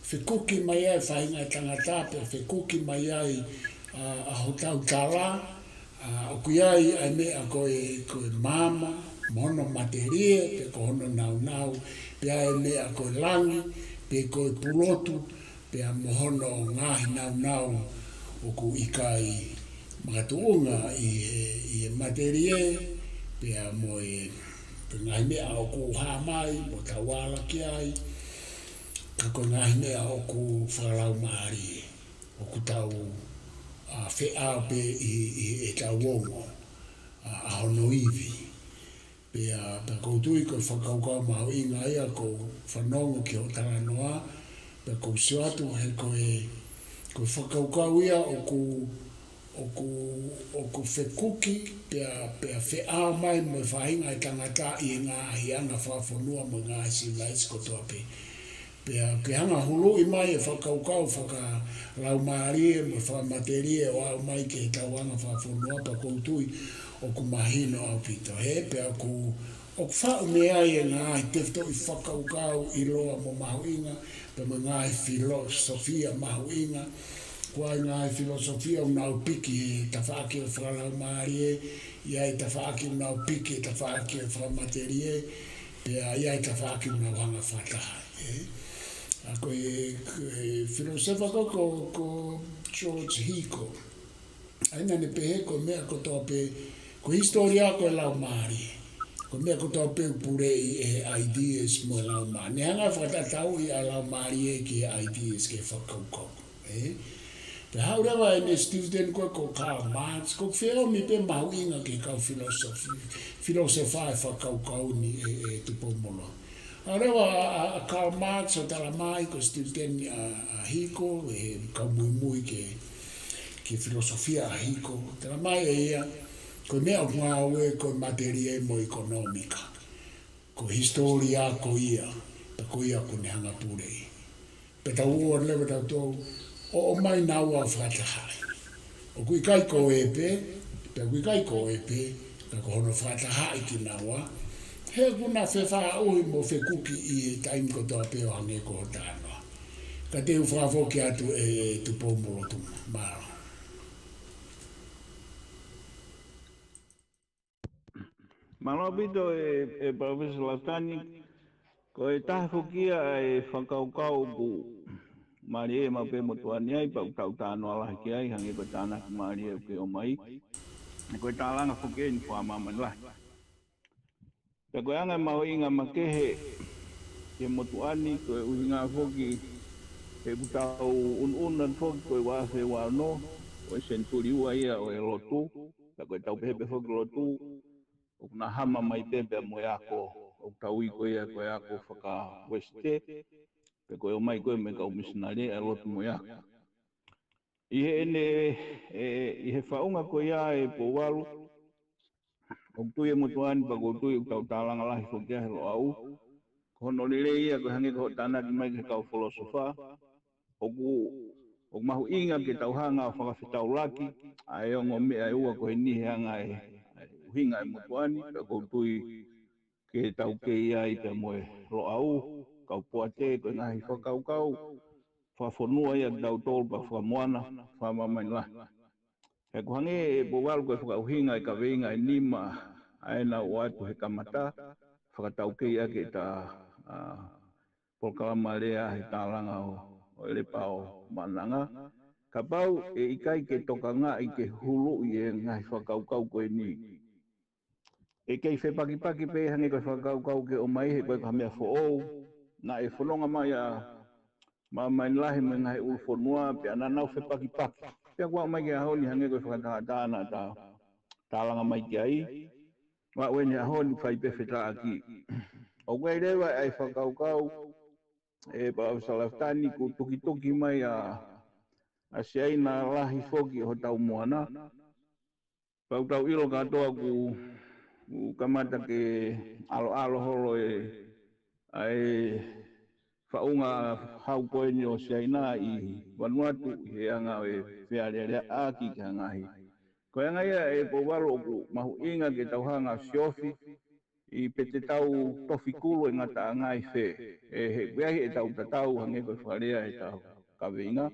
S3: whikuki mai ai whainga tangata pe whikuki mai ai a hotau tala o kuiai ai mea koe mama mono materie pe ko hono nau pe ai mea koe langi pe koe pulotu pe a mohono ngahi nau o ku ikai makatuunga I materie pe a moe pe ngahi mea o ku hamai mo tawala ki ai ka koe ngahi mea o ku whalau maari o ku tau whea pe I tau wongo a hono iwi pe a koutui koe whakaukau maho inga ia ko whanongo ki o taranoa pe kou suatu he koe whakaukau ia o ku whekuki pe a whea mai mo whainga I tangata I ngā hianga whawhanua mo ngā silais kotoa pe ke hanga hulu I mai e whakaukau whakalau maari mo whamaterie o au mai ke tauanga whawhanua pa koutui o ku mahino au pito he pe a ku o ku whau mea I ngā tefto I whakaukau I loa mo mahuinga pe mo ngā filosofia mahuinga kua ngā filosofia unau piki ta whaaki o whakalau maari ia ta whaaki unau piki ta whaaki o whamaterie pe a ia ta whaaki unau hanga whataha a koe filosofa ko George Hiko aina ne pehe ko mea ko tope ko historia ko lau maari ko mea ko tope purei e ideas mo lau maari ne hanga whatatau I a lau maari ki ideas ke whakaukau pe haurewa e ne student ko Karl Marx ko whio mi pe mahuinga ke kau filosofa e whakaukau ni e tupomolo Arewa Karl Marx o tala mai ko student a Hiko e kau mui ke filosofia a Hiko tala mai e ia ko mea o ngawe ko materie mo ekonomika ko historia ko ia ta ko ia ko ne hanga purei pe ta uo lewe ta tau o mai nau a whatahai o kui kai ko epe pe kui kai ko epe ka ko hono whatahai ki naua he kuna whewha ui mo whekuki I taim ko toa peo hange ko tānoa. Ka te uwhawhoki atu e tupomoro tu maro.
S4: Malo bito e Professor Lastan ko e taha whukia e whakaukau ku Mari e mape motuani ai pa utau tano ala ki ai hangi ko tana ki mari e ke o mai. Ko talanga fuke ni fa mama la. Pe ko anga mau inga makehe ke motuani ko uhinga foki e butau un foki ko wa se wa no o senturi wa ia o e lotu. Pe ko tau pepe foki lotu o na hama mai pepe mo yako o tau i ko ia ko yako faka weste. Pe ko o mai ko me ka missionary e lotu mo yako. Ihe ene ihe faunga ko ia e po walu o tuye motuani pa ko tuye tau talanga lahi foki a helo au kono lele ia ko hange ko tana ki mai ke kau filosofa o mahu inga ke tau hanga whaka whetau laki ai o ngome ai ua ko ni hanga e uhinga e motuani pa ko tuye ke tau ke ia i pe moe lo au kau puate ko ngahi whakau kau whafonua ia tau tol pa whamoana whamamai la. He kuhange e bowal ko whakauhinga e ka veinga e nima aena o atu he kamata whakatau kei ake ta polkalama lea he tālanga o elepa o mananga. Ka pau e ikai ke toka ngā i ke hulu i e ngai whakaukau koe ni. E kei whepakipaki pe hange koe whakaukau ke o mai he koe ka mea whoou na e whanonga mai a mai lahi me ngai ulfonua pe ana nau whepakipaki. Pea kua mai ke ahoni hange koe whakatahatana tālanga mai ki ai. Wa wene ahoni whai pe whetā ki. O koe rewa ai whakaukau e pa Salaftani ku tuki mai a seaina lahi foki ho tau moana. Pau tau ilo katoa ku kamata ke alo holo ai whaunga hau koe ni o seaina i Vanuatu he anga e whiarea aki ki hangahi. Ko anga ia e po walo ku mahu inga ke tau hanga siofi i pete tau tofi kulu e ngata angai whe. E he weahi e tau tatau hange koe wharea e tau kawinga.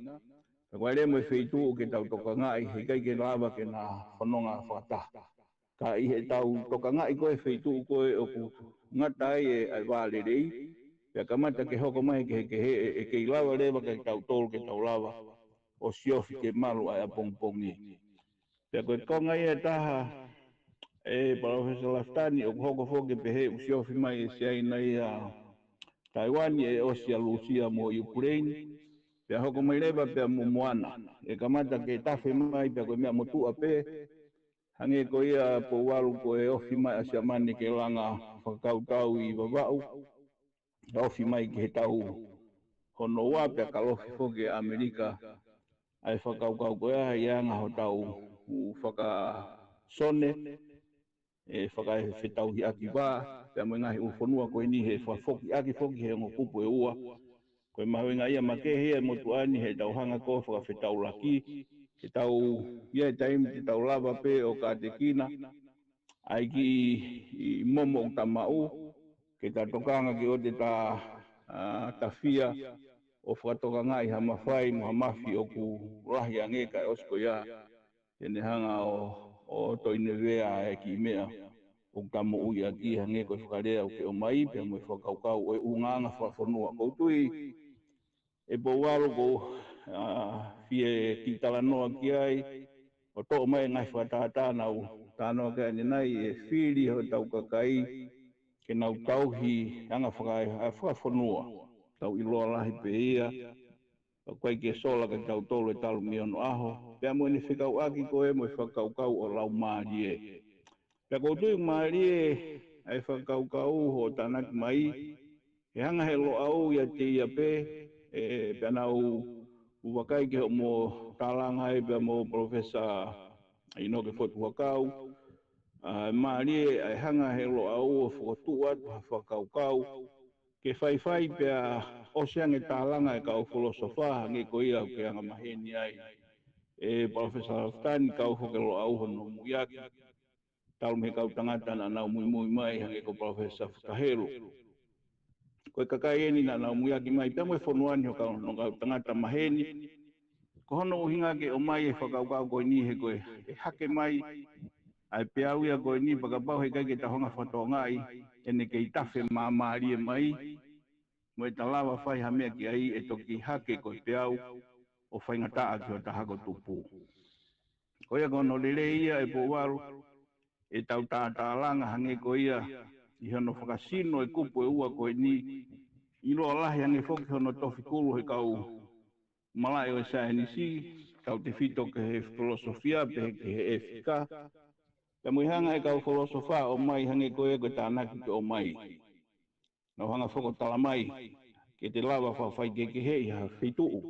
S4: Ko ere mo wheitu ke tau toka ngai he kai ke lava ke na whanonga whata. Ka i he tau toka ngai koe wheitu koe o ku ngata ai wale rei. Pea kamata ke hoko mai ke he e ke lava rewa ke tau tolu ke tau lava o siofi ke malu ai a pongpongi. Pea koe konga ia taha e Professor Laftani o hoko foke pehe u siofi mai e seaina ia Taiwan e Osia Lucia mo Ukraine. Pea hoko mai rewa pea mo moana. E kamata ke tafe mai pea koe mea motua pe. Hange ko ia po walu ko e ofi mai asia mani ke langa whakautau i wawau. Ofi mai ke tau hono wā pia kalofi foke Amerika ai whakaukau koea i anga ho tau whakasone e whakai whetau hi aki wā pia mo ngahi ufonua koe ni he whafoki aki foki he ngokupu e ua koe mahuenga ia makehe e motuani he tau hanga ko whakawhetau laki he tau ia taim te tau lava pe o ka te kina ai ki i momo tamau ke ta tokanga ki o te ta fia o whatoka ngai ha mawhai mo ha mafi o ku rahi angeka e osko ia e ne hanga o toine vea e ki mea o kamo ui a ki hange ko whakarea o ke o mai pe mo whakaukau o e unganga whawhanua koutui e po waro ko fie ki talanoa ki ai o to mai ngai whatatana o tanoa ka ane nai e whiri ho tau kakai ke nau tauhi anga whakawhanua tau iloa lahi pe ia o koe ke sola ka tau tolu e talu miono aho pea mo ni whikau aki koe mo whakaukau o lau maarie pea koutui maarie ai whakaukau ho tanaki mai he hanga he lo au ia te ia pe pea nau uwakai ke mo talanga e pea mo Professor Inoke Fotu Wakau maarie ai hanga he lo au o whakatua whakaukau ke whai pea oseange tālanga e kau filosofa nge ko ia ke anga maheni ai e Professor Laftani kau whakelo au hono muiaki tau me kau tangata na nau mui mai hange ko Professor Whakahelo koe kakai eni na nau muiaki mai pea moe whonuani ho kau tangata maheni ko hono uhinga ke o mai e whakaukau koe ni he koe e hake mai ai pea uia koe ni pakapau he kai ke tahonga whatongai ene ke i tafe maamarie mai mo ta lava fai ha mea ki ai e toki hake ko te au o fai ngata ki o taha ko tupu. Ko ia kono lele ia e po waru e tau tātālanga hange ko ia i hono whakasino e kupu e ua ko e ni i loa lahi hange whoki hono tofi kuru he kau malai o e sa ni si tau te fito ke he filosofia pe ke he efika ka muihanga e kau filosofa o mai hange ko e ko tānaki ke o mai no hanga whoko tala mai ke te lava whawhai ke hei ha whituu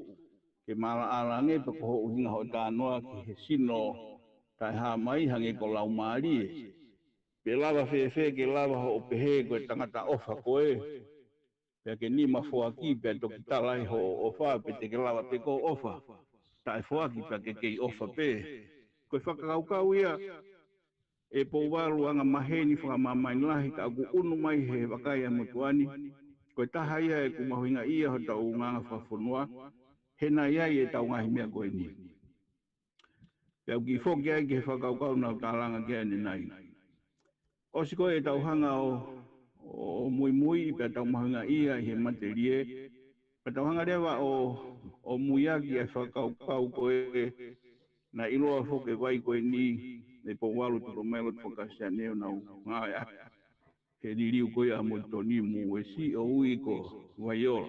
S4: ke mara arange pa ko uhinga ho tānoa ki he sino tai ha mai hange ko lau maari e. Pe lava whewhe ke lava ho pehe ko tangata ofa ko e. Pe ke ni mafuaki pe toki talai ho ofa pe te ke lava pe ko ofa. Tai fuaki pe ke kei ofa pe. Koe whakakaukau ia e po waru anga maheni whakamamain lahi ka aku unu mai he wakai a mutuani. Koe taha ia e kumahuinga ia ho tau nganga whafunua. Hena ia e tau ngahi mea koe ni. Pea ki whoki ai ke whakaukau nau tālanga ke ane nai. O si koe e tau hanga o mui pea tau mahunga ia i he materie. Pea tau hanga rewa o muiaki e whakaukau koe na iloa whoke vai koe ni e po walu turo melo whakasia neo nau ngai a. He ririu koe a mo toni mu e si o ui ko vaiola.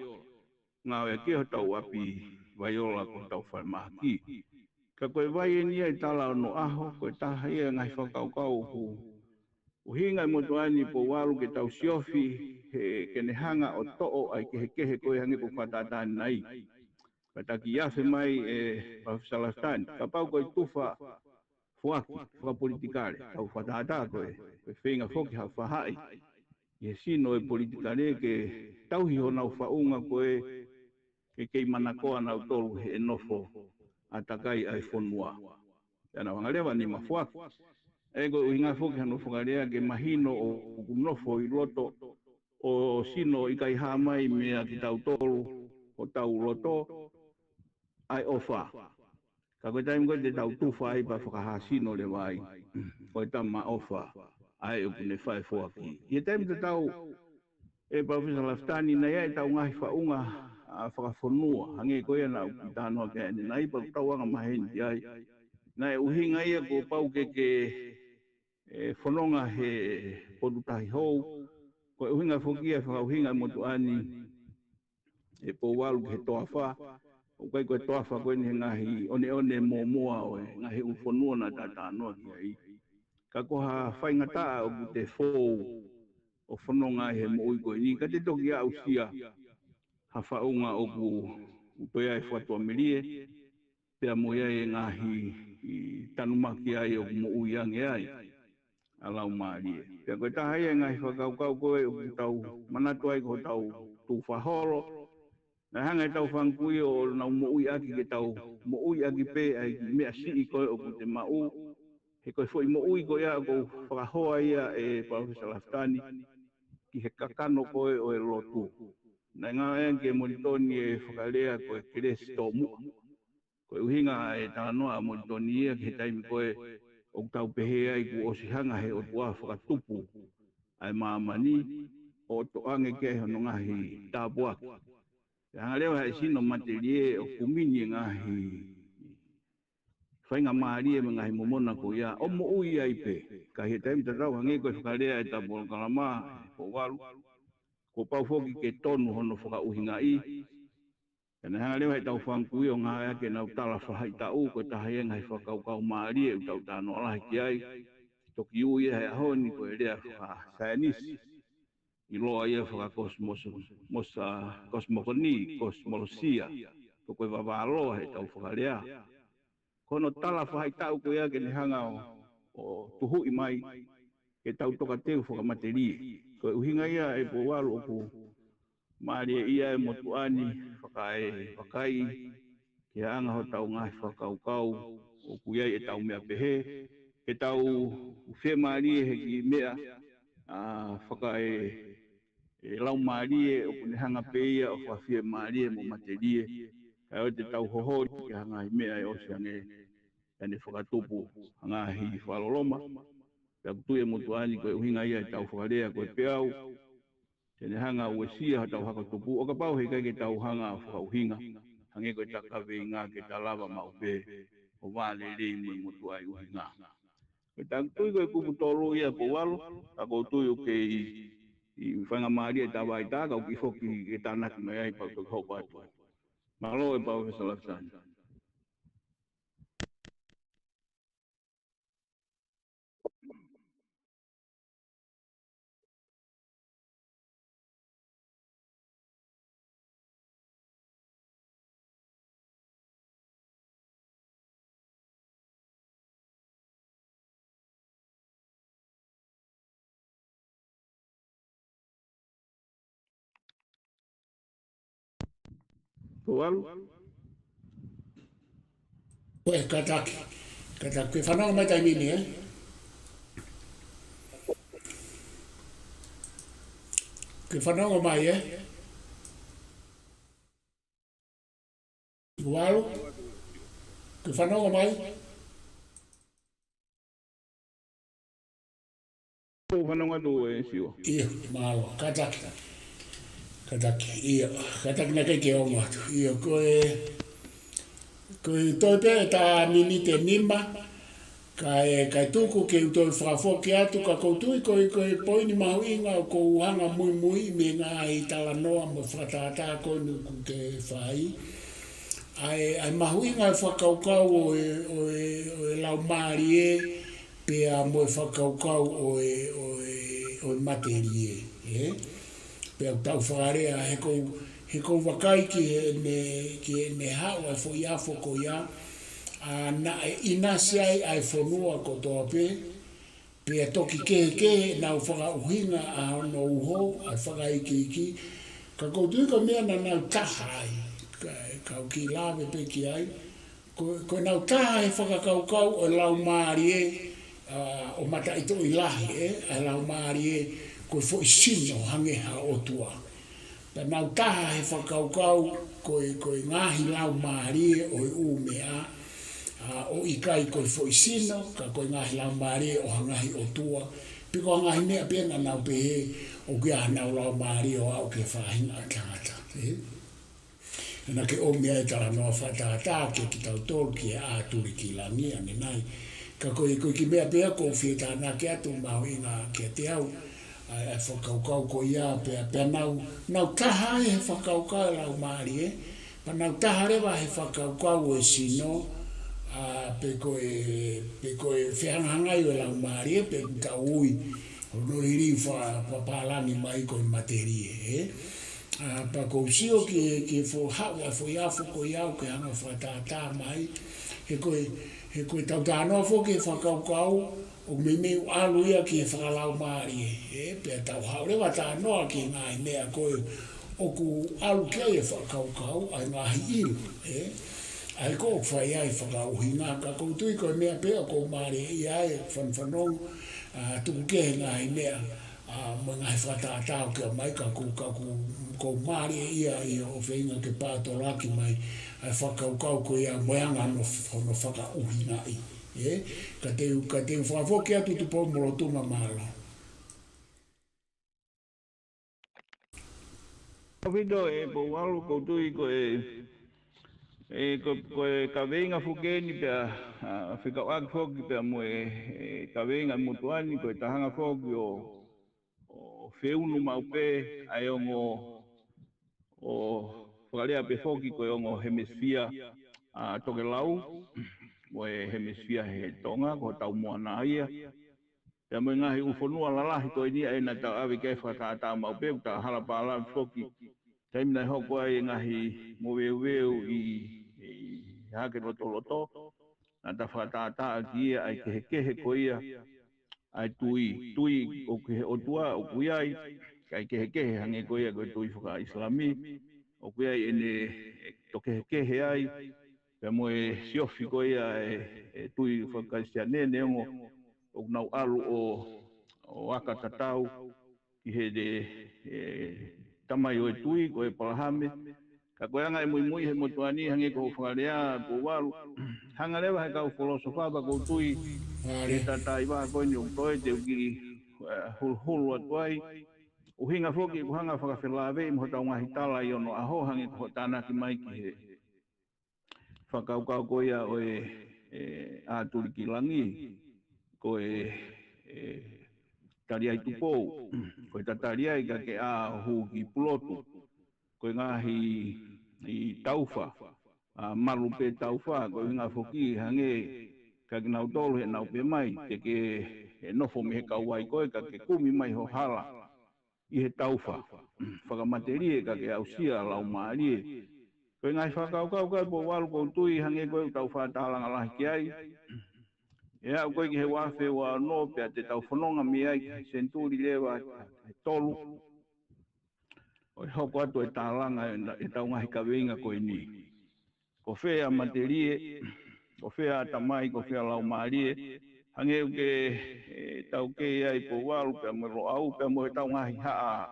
S4: Ngau e kia tau api vaiola ko tau whaimahaki. Ka koe vai e nia i tala no aho, koe taha ia ngai whakaukau hu. Uhinga i motuani po waru ke tau siofi he kene hanga o to'o ai ke he kehe koe hangi po whatatani nai. Pataki iafe mai e Pafisalastani, ka pau koe tufa fuaki, whakapolitikare, tau whatata koe, koe whenga whoki ha whahai. Ie sino e politikare ke tauhi ho nau whaunga koe ke kei manakoa nau tolu he enofo. Atakai ai fonua. Yana wangalewa ni mafuaki. Ego uhinga foki hano whakarea ke mahino o kunofo i loto o sino i kai hamai mea ki tau tolu o tau loto ai ofa. Ka koe taim koe te tau tufa ai pa whakahasino le wai. Koe tama ofa ai o kune whai fuaki. Ie taim te tau e Pafisalastani na ia e tau ngahi whaunga a whakafonua. Hange koe na uki tānoa ke ane. Na ipa tauanga maheni ti ai. Na e uhinga ia ko pau ke whanonga he podutahi hou. Ko e uhinga whokia whakauhinga motuani e po walu ke toa wha. O kai koe toa wha koe ni ngahi one mo moa o e ngahi uwhanua na tātānoa ki ai. Ka koha whaingataa o te fōu o whanonga he mo ui koe ni. Ka te toki a usia ha whaunga o ku utoia e whatua mirie. Pea mo ia e ngahi i tanumaki ai o mo ui ange ai. Alau maarie. Pea koe taha ia ngahi whakaukau koe o tau manatu ai ko tau tu whahoro. Na hanga e tau whankui o nau mo ui aki ke tau mo ui aki pe ai ki mea sii koe o ku te mau. He koe fo i mo ui koe ia ko whakahoa ia e Pafisalastani ki he kakano koe o e lotu. Na ngā ea ke monitoni e whakalea koe keresi tō mua. Koe uhinga e tānoa monitoni ia ki he taimi koe o tau pehe ai ku osihanga he o tua whakatupu ai maamani o to ange ke hono ngahi tāpuaki. Hanga lewa he sino materie o kumini ngahi whainga maarie me ngahi momona ko ia o mo ui ai pe. Ka he taimi tatau hange koe whakalea e tāpolo kalama po waru. Ko pau foki ke tonu hono whakauhinga i. Kana hanga lewa he tau whankui o ngā ake nau tala whahai tau ko taha ia ngai whakaukau maarie u tau tāno alahi ki ai. Toki ui e hea honi ko e rea whakasayanisi. I loa ia whakakosmokoni, kosmolosia. Ko koe wawaloa he tau whakalea. Kono tala whahai tau ko ia ke ne hanga o tuhui mai ke tau toka teu whakamaterie. Ko uhinga ia e po walu o ku maarie ia e motuani whakai ke anga ho tau ngahi whakaukau o ku iai e tau mea pehe. Ke tau uwhe maarie he ki mea whakai lau maarie o kune hanga peia o whawhia maarie mo materie. Kai o te tau hohori ke hanga i mea e osi ange ane whakatupu hanga hi whaloloma. Pea kutui e motuani koe uhinga ia e tau whakarea koe peau. Te hanga ua sia tau haka tupu. O ka pau he kai ke tau hanga whakauhinga. Hange koe taka veinga ke ta lava mau pe. O wale rei mo motu ai uhinga. Koe tak tui koe kupu tolu ia po walo. Tako tui o ke i whanga maari e tawa i taka o ki whoki e tānaki mai ai pau toka hopa atu. Malo e pau he salafsani. Po walo.
S3: Koe kataki. Kataki. Koe whanau mai tai mini, Koe whanau mai, Walo. Koe whanau mai.
S4: Po whanonga tu e siwa.
S3: Ia, mahalo. Kataki. Kataki. Ia. Kataki na kei ke ongo atu. Ia, koe toi pe ta mini te nima. Kai tuku ke utoi whakafoki atu ka koutui koe poini mahu inga o kou hanga mui mui me ngā i tala noa mo whakatata koe nuku ke whai. Ai mahu inga e whakaukau o e lau maari e pea mo e whakaukau o e materi e. Pea tau whakarea he kou wakai ki ne hao e fo ia foko ia. Na inasi ai whanua ko toa pe, pe toki ke nau whaka uhinga a no uho, ai whaka iki, ka koutu ka mea na nau taha ai, ka uki lawe pe ki ai, ko nau taha he whaka kaukau o lau maari e, o mata ito i lahi a lau maari e, ko fo i sino hange ha o tua. Pa nau taha he whaka kaukau, ko ngahi lau maari e o i umea, o i kai koe foi sino, ka koe ngahi lau maari o hangahi o tua. Piko hangahi mea pena nau pehe o kia nau lau maari o au ke whahinga a tangata. Ena ke o mea e tala noa whatata ke ki tau tolu ki e a turi ki langi ane nai. Ka koe ki mea pea ko whieta na ke atu mau inga ke te au. Ai whakaukau ko ia pea nau taha e whakaukau lau maari e. Pa nau taha rewa he whakaukau e sino. Pe koe whihangangai o lau maari e pe ka ui o noriri whapalangi mai koe materi e. Pa kou sio ki fo hawa fo iafo ko iau ke hanga whatata mai he koe tau tānoa fo ke whakaukau o mimeu alu ia ki whakalau maari e. Pe tau haurewa tānoa ki ngai mea koe o ku alu kei e whakaukau ai ngahi iru e. Ai ko whai ai whakauhinga ka koutui koe mea pea ko maari i ai whanwhanong tuku kehe ngai mea mo ngai whatatau kia mai ka ko maari ia i o whainga ke pāto laki mai ai whakaukau ko ia moanga no whakauhinga i. Ka te whawhoki atu tu pō moro tuma mālo.
S4: Kawido e po walo koutui koe koe ka veinga fukeni pea whikau aki whoki pea mo ka veinga mutuani koe tahanga whoki o whiunu mau pe ai ongo o whakarea pe whoki koe ongo hemisphere toke lau mo hemisphere he tonga ko tau moana ia pea mo ngahi ufonua lalahi koe ni ai na tau awe kei whakata mau pe ta halapa ala whoki taimina hoko ai ngahi mo weu i hake loto na ta whatata ki ai kehe ko ia ai tui o ke o tua o kuiai ai kehe hange ko ia ko tui whaka islami o kuiai ene to kehe ai pe mo e siofi ko ia e tui whaka sianene ongo o nau alu o aka tatau ki he de tamai o tui ko e palahame ka koanga e mui he motuani hange ko whakarea po waru hanga lewa he kau filosofa ba ko tui e tatai wa ko ni o toi te uki hulu atuai Uhinga foki kuhanga whakawhelave mo tau ngahi tala i ono aho hangi ko tāna ki mai ki he whakaukau koia o a turi ki langi ko tariai tupou ko tariai ka ke a hu ki pulotu ko ngahi i taufa malu pe taufa ko inga foki hange ka ki nau tolu he nau pe mai te ke nofo me he kauai koe ka ke kumi mai ho hala i he taufa whakamaterie ka ke ausia lau maarie koe ngai whakaukau kai po walu kou tui hange koe tau whatalanga lahi ki ai e au koe ki he wafe wa no pia te tau whanonga mi ai ki senturi lewa he tolu o he hoko atu e tālanga e tau ngahi ka weinga koe ni ko whea materie ko whea tamai ko whea lau maarie hange uke tau ke ai po walu pia mo ro au pia mo he tau ngahi haa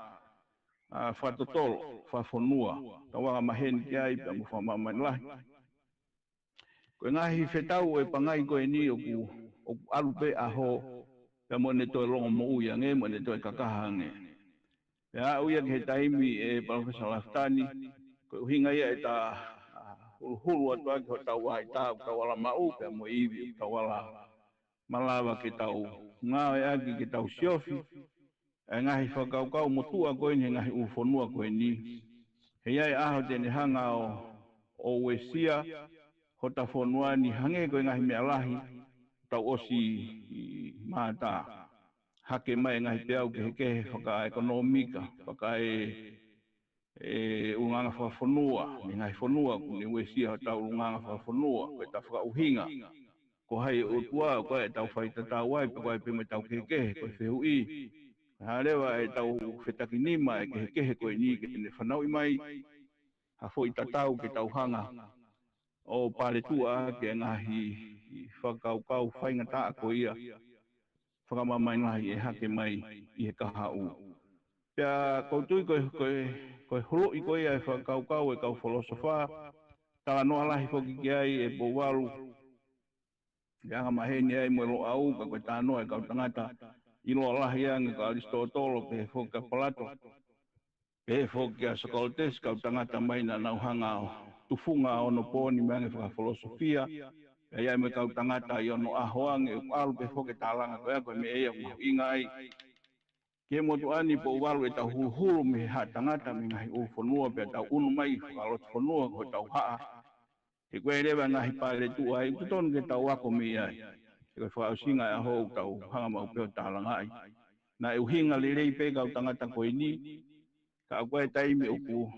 S4: whatotolo whafonua tawaga maheni ki ai pia mo whamamai lahi koe ngahi whetau e pangai koe ni o alupe aho pia mo ne toi longo mo uia nge mo ne toi kakahange pia uia ki he taimi e Professor Laftani koe uhinga ia e ta hulu atu aki ho tau wahai tau wala mau pia mo iwi tau wala malawa ke tau ngau e aki ke tau siofi e ngahi whakaukau motua koe ni ngahi ufonua koe ni he iai aho tene hanga o wesia ho ta fonua ni hange koe ngahi mea lahi tau osi i mata hake mai ngahi peau ke heke whaka ekonomika whaka unganga whafonua ni ngahi fonua ni wesia ho tau unganga whafonua koe ta whaka uhinga ko hai o tua koe tau whaita tau wai koe pime tau keke koe whehu i harewa e tau whetakinima e ke kehe koe ni ke tene whanau i mai ha fo i tatau ke tau hanga o pare tua ke ngahi i whakaukau whainga taa ko ia whakamamai ngahi e hake mai i he kaha u pia koutui koe holo i koe ai whakaukau e kau filosofa tala noa lahi whoki ki ai e po walu Yanga maheni ai mo lo au ka ko tano e ka tangata ilo Allah yang ka Aristotelo pe foka Plato pe foka Socrates ka tangata mai na hanga tufunga ono poni mange fa filosofia ya me ka tangata yo no ahoang e al pe foka talanga ko me e ingai ke mo tu ani po walu e ta hulu me ha tangata me ngai o fonua pe ta unu mai ka fonua ko ta ha e koe rewa ngahi pare tu ai kuton ke tau ako mi ai e koe whao singa e hou tau hanga mau peo tālanga ai na e uhinga le rei pe kau tangata koe ni ka koe taimi oku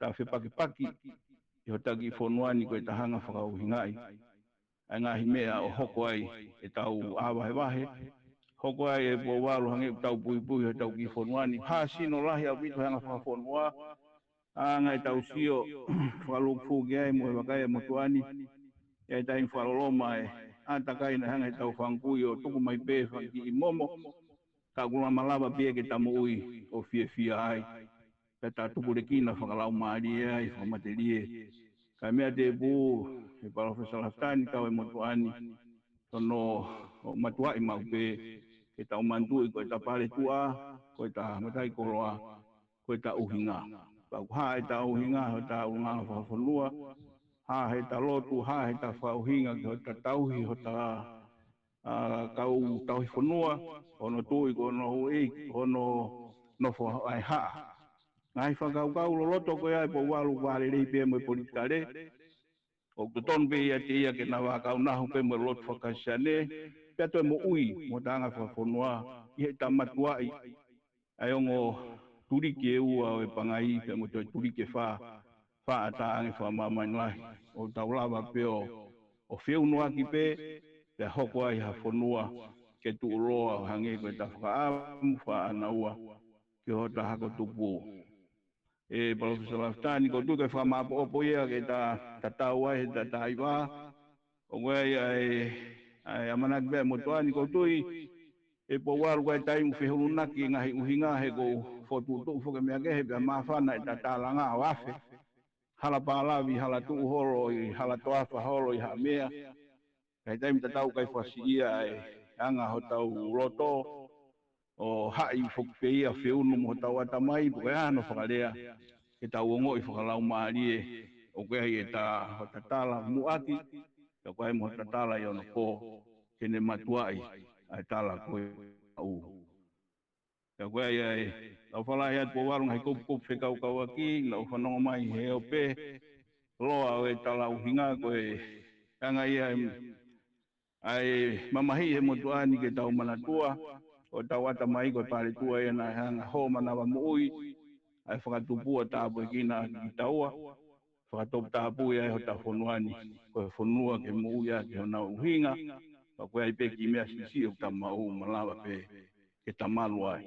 S4: ka whepaki paki i hotaki whonuani koe ta hanga whakau hinga ai ai ngahi mea o hoko ai e tau awahe wahe hoko ai e po walu hange tau pui pui o tau ki whonuani ha sino lahi au pito hanga whakawhonua ngai tau sio whalu fugi ai mo wakai mo tuani e tai whaloloma e atakai na hanga tau whangkui o tuku mai pe whanki i momo ka gula malava pia ke tamu ui o fia ai pe ta tuku le kina whakalau maari ai whamaterie ka mea te pu e Professor Laftani kau e mo tuani tono o matuai mau pe ke tau mantui koe ta pare tua koe ta matai koroa koe ta uhinga pau ha e tau hinga ho tau ngā whawhanua ha he ta lotu ha he ta whauhinga ho ta tauhi ho ta kau tauhi whanua ono tui kono hui ono nofo ai ha ngai whakau kau loloto koe ai po walu wale rei pe mo politikare o kuton pe ia te ia ke na wakau nahu pe mo lotu whakasiane pe atoe mo ui mo tanga whawhanua i he ta matuai ai ongo turiki e ua o e pangai pe mo te turiki fa ata ange fa mama nai o taulawa pe o feu no aki pe pe hoko ai ha fonua ke tu roa hange ko ta fa na ua ke ho ta hako tupu e Professor Laftani ko tu ke fa ma po ia ke ta taua e ta taiwa o ngai ai amanak be mo toani ko tui e po waru kai tai mu fehulu naki ngahi uhinga he go fotu tu fo ke me ke he ma fa na ta talanga wafe hala palavi hala tu holo i hala toa fa holo i ha mea kai tai ta tau kai fa si ia e anga ho tau loto o hai fokpei a feu no mo tau ata mai po ya no whakalea e tau ongo I whakalau maari o koe e ta hotatala muaki e koe mo hotatala I ono po kene matuai ai tala koe au e koe ai lau whalai atu po warung hai kupu whekau kau aki lau whanonga mai he o pe loa o e tala uhinga koe anga ia ai mamahi he motuani ke tau manatua o tau ata mai koe pare tua e na hanga ho manawa muui ai whakatupua tāpu e kina ki taua whakatop tāpu e ai ho ta whonuani koe whonua ke muui a ke hona uhinga pa koe ai peki mea sisi o ta mau malawa pe ke tamalu ai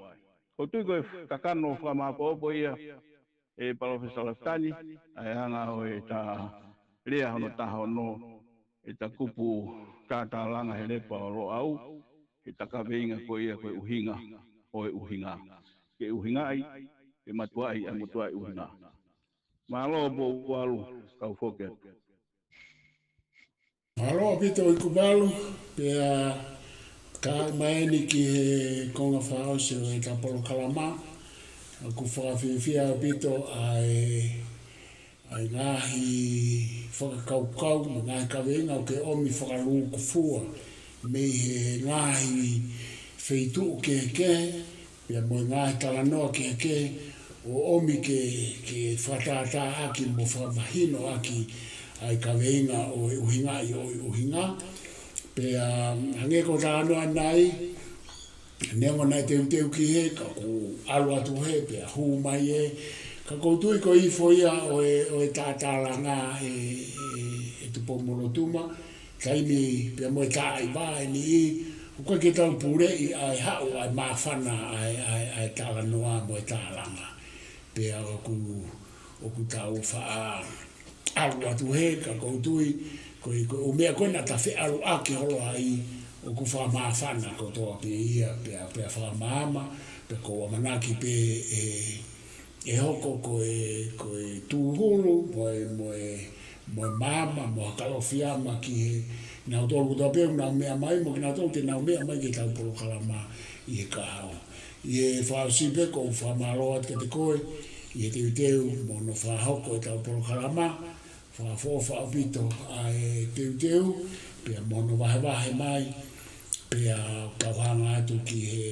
S4: ko tui koe kakano whakamako opo ia e Profesa Laftani ai hanga o e ta rea hono taha no e ta kupu tātā langa he lepa o lo au e takaweinga ko ia koe uhinga o e uhinga ke uhinga ai e matua ai a matua ai uhinga malo bo walu kau foke
S3: Malo pito I kubalu pe ka maeni ki he konga whao se o e tapolo kalama ku whakawhiwhia pito ai ngahi whakakaukau ma ngahi kawenga o ke omi whakalu kufua me he ngahi wheitu ke pia mo ngahi talanoa ke o omi ke whatata aki mo whamahino aki ai kawenga o uhinga I o uhinga pia hangeko tānoa nai nengo nai teu ki he ka ku alu atu he pia hu mai e ka koutui ko I foia o e tātāranga e tupo monotuma kaimi pia mo e tāi vai ni o koe ke tau pure I ai hau ai mawhana ai tālanoa mo e tāranga pia o ku tau wha alu atu he ka koutui o mea koe na ta whi alu ake holo ai o ku wha mawhana ko toa pe ia pia wha maama pe ko manaki pe e hoko koe tūhuru mo mama mo kalofiama ki na tolu ta pe na mea mai mo na tolu te na mea mai ke tau polo kalama I he kao I e whaasipe ko whamaloat ke te koe I he teu mo no whahoko e tau polo kalama whafofa apito ai teu pia mo no wahe mai pia kauhanga atu ki he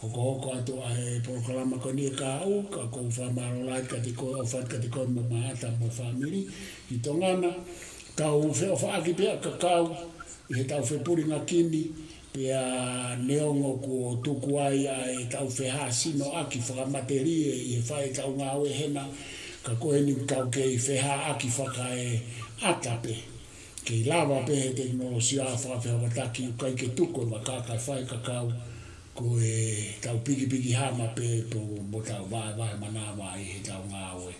S3: hoko atu ai polokalama ko ni ka au ka ko whamaro lai ka te koe o what ka te koe mo maata mo family I tongana kau wheo whaaki pia ka kau I he tau whepuri ngā kini pia neongo ko tuku ai ai tau wheha sino aki whakamaterie I he whae tau ngā oe hena ka koe ni kau kei wheha aki whaka e atape kei lava pe he teknolosia whakawhea wataki ukai ke tuku ma kakai whae ka kau ko e tau piki hama pe po mo tau vai mana vai he tau ngā oe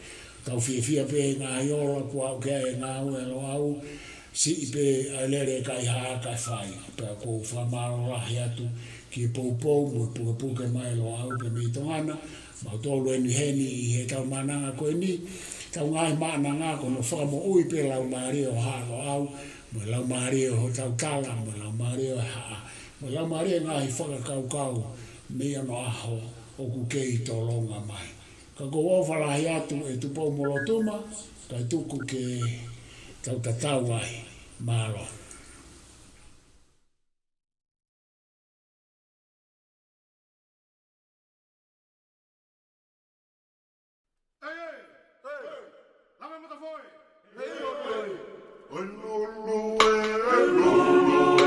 S3: tau whiawhia pe ngā iola kua o kia e ngā oe lo au si pe ai lere kai haa kai whai pe ko whamaro rahi atu ki e poupou mo puke mai lo au pe mi tongana ma tolu enu heni I he tau mananga ko e ni tau ngai maananga ko no whakamo ui pe lau maari o haa lo au mo lau maari o tau tala mo lau maari o haa mo lau maari ngahi whakakaukau me ano aho o ku kei tō longa mai ka ko wawhalahi atu e tupo molotuma kai tuku ke tau tatau ai malo
S2: Oi lulu e lulu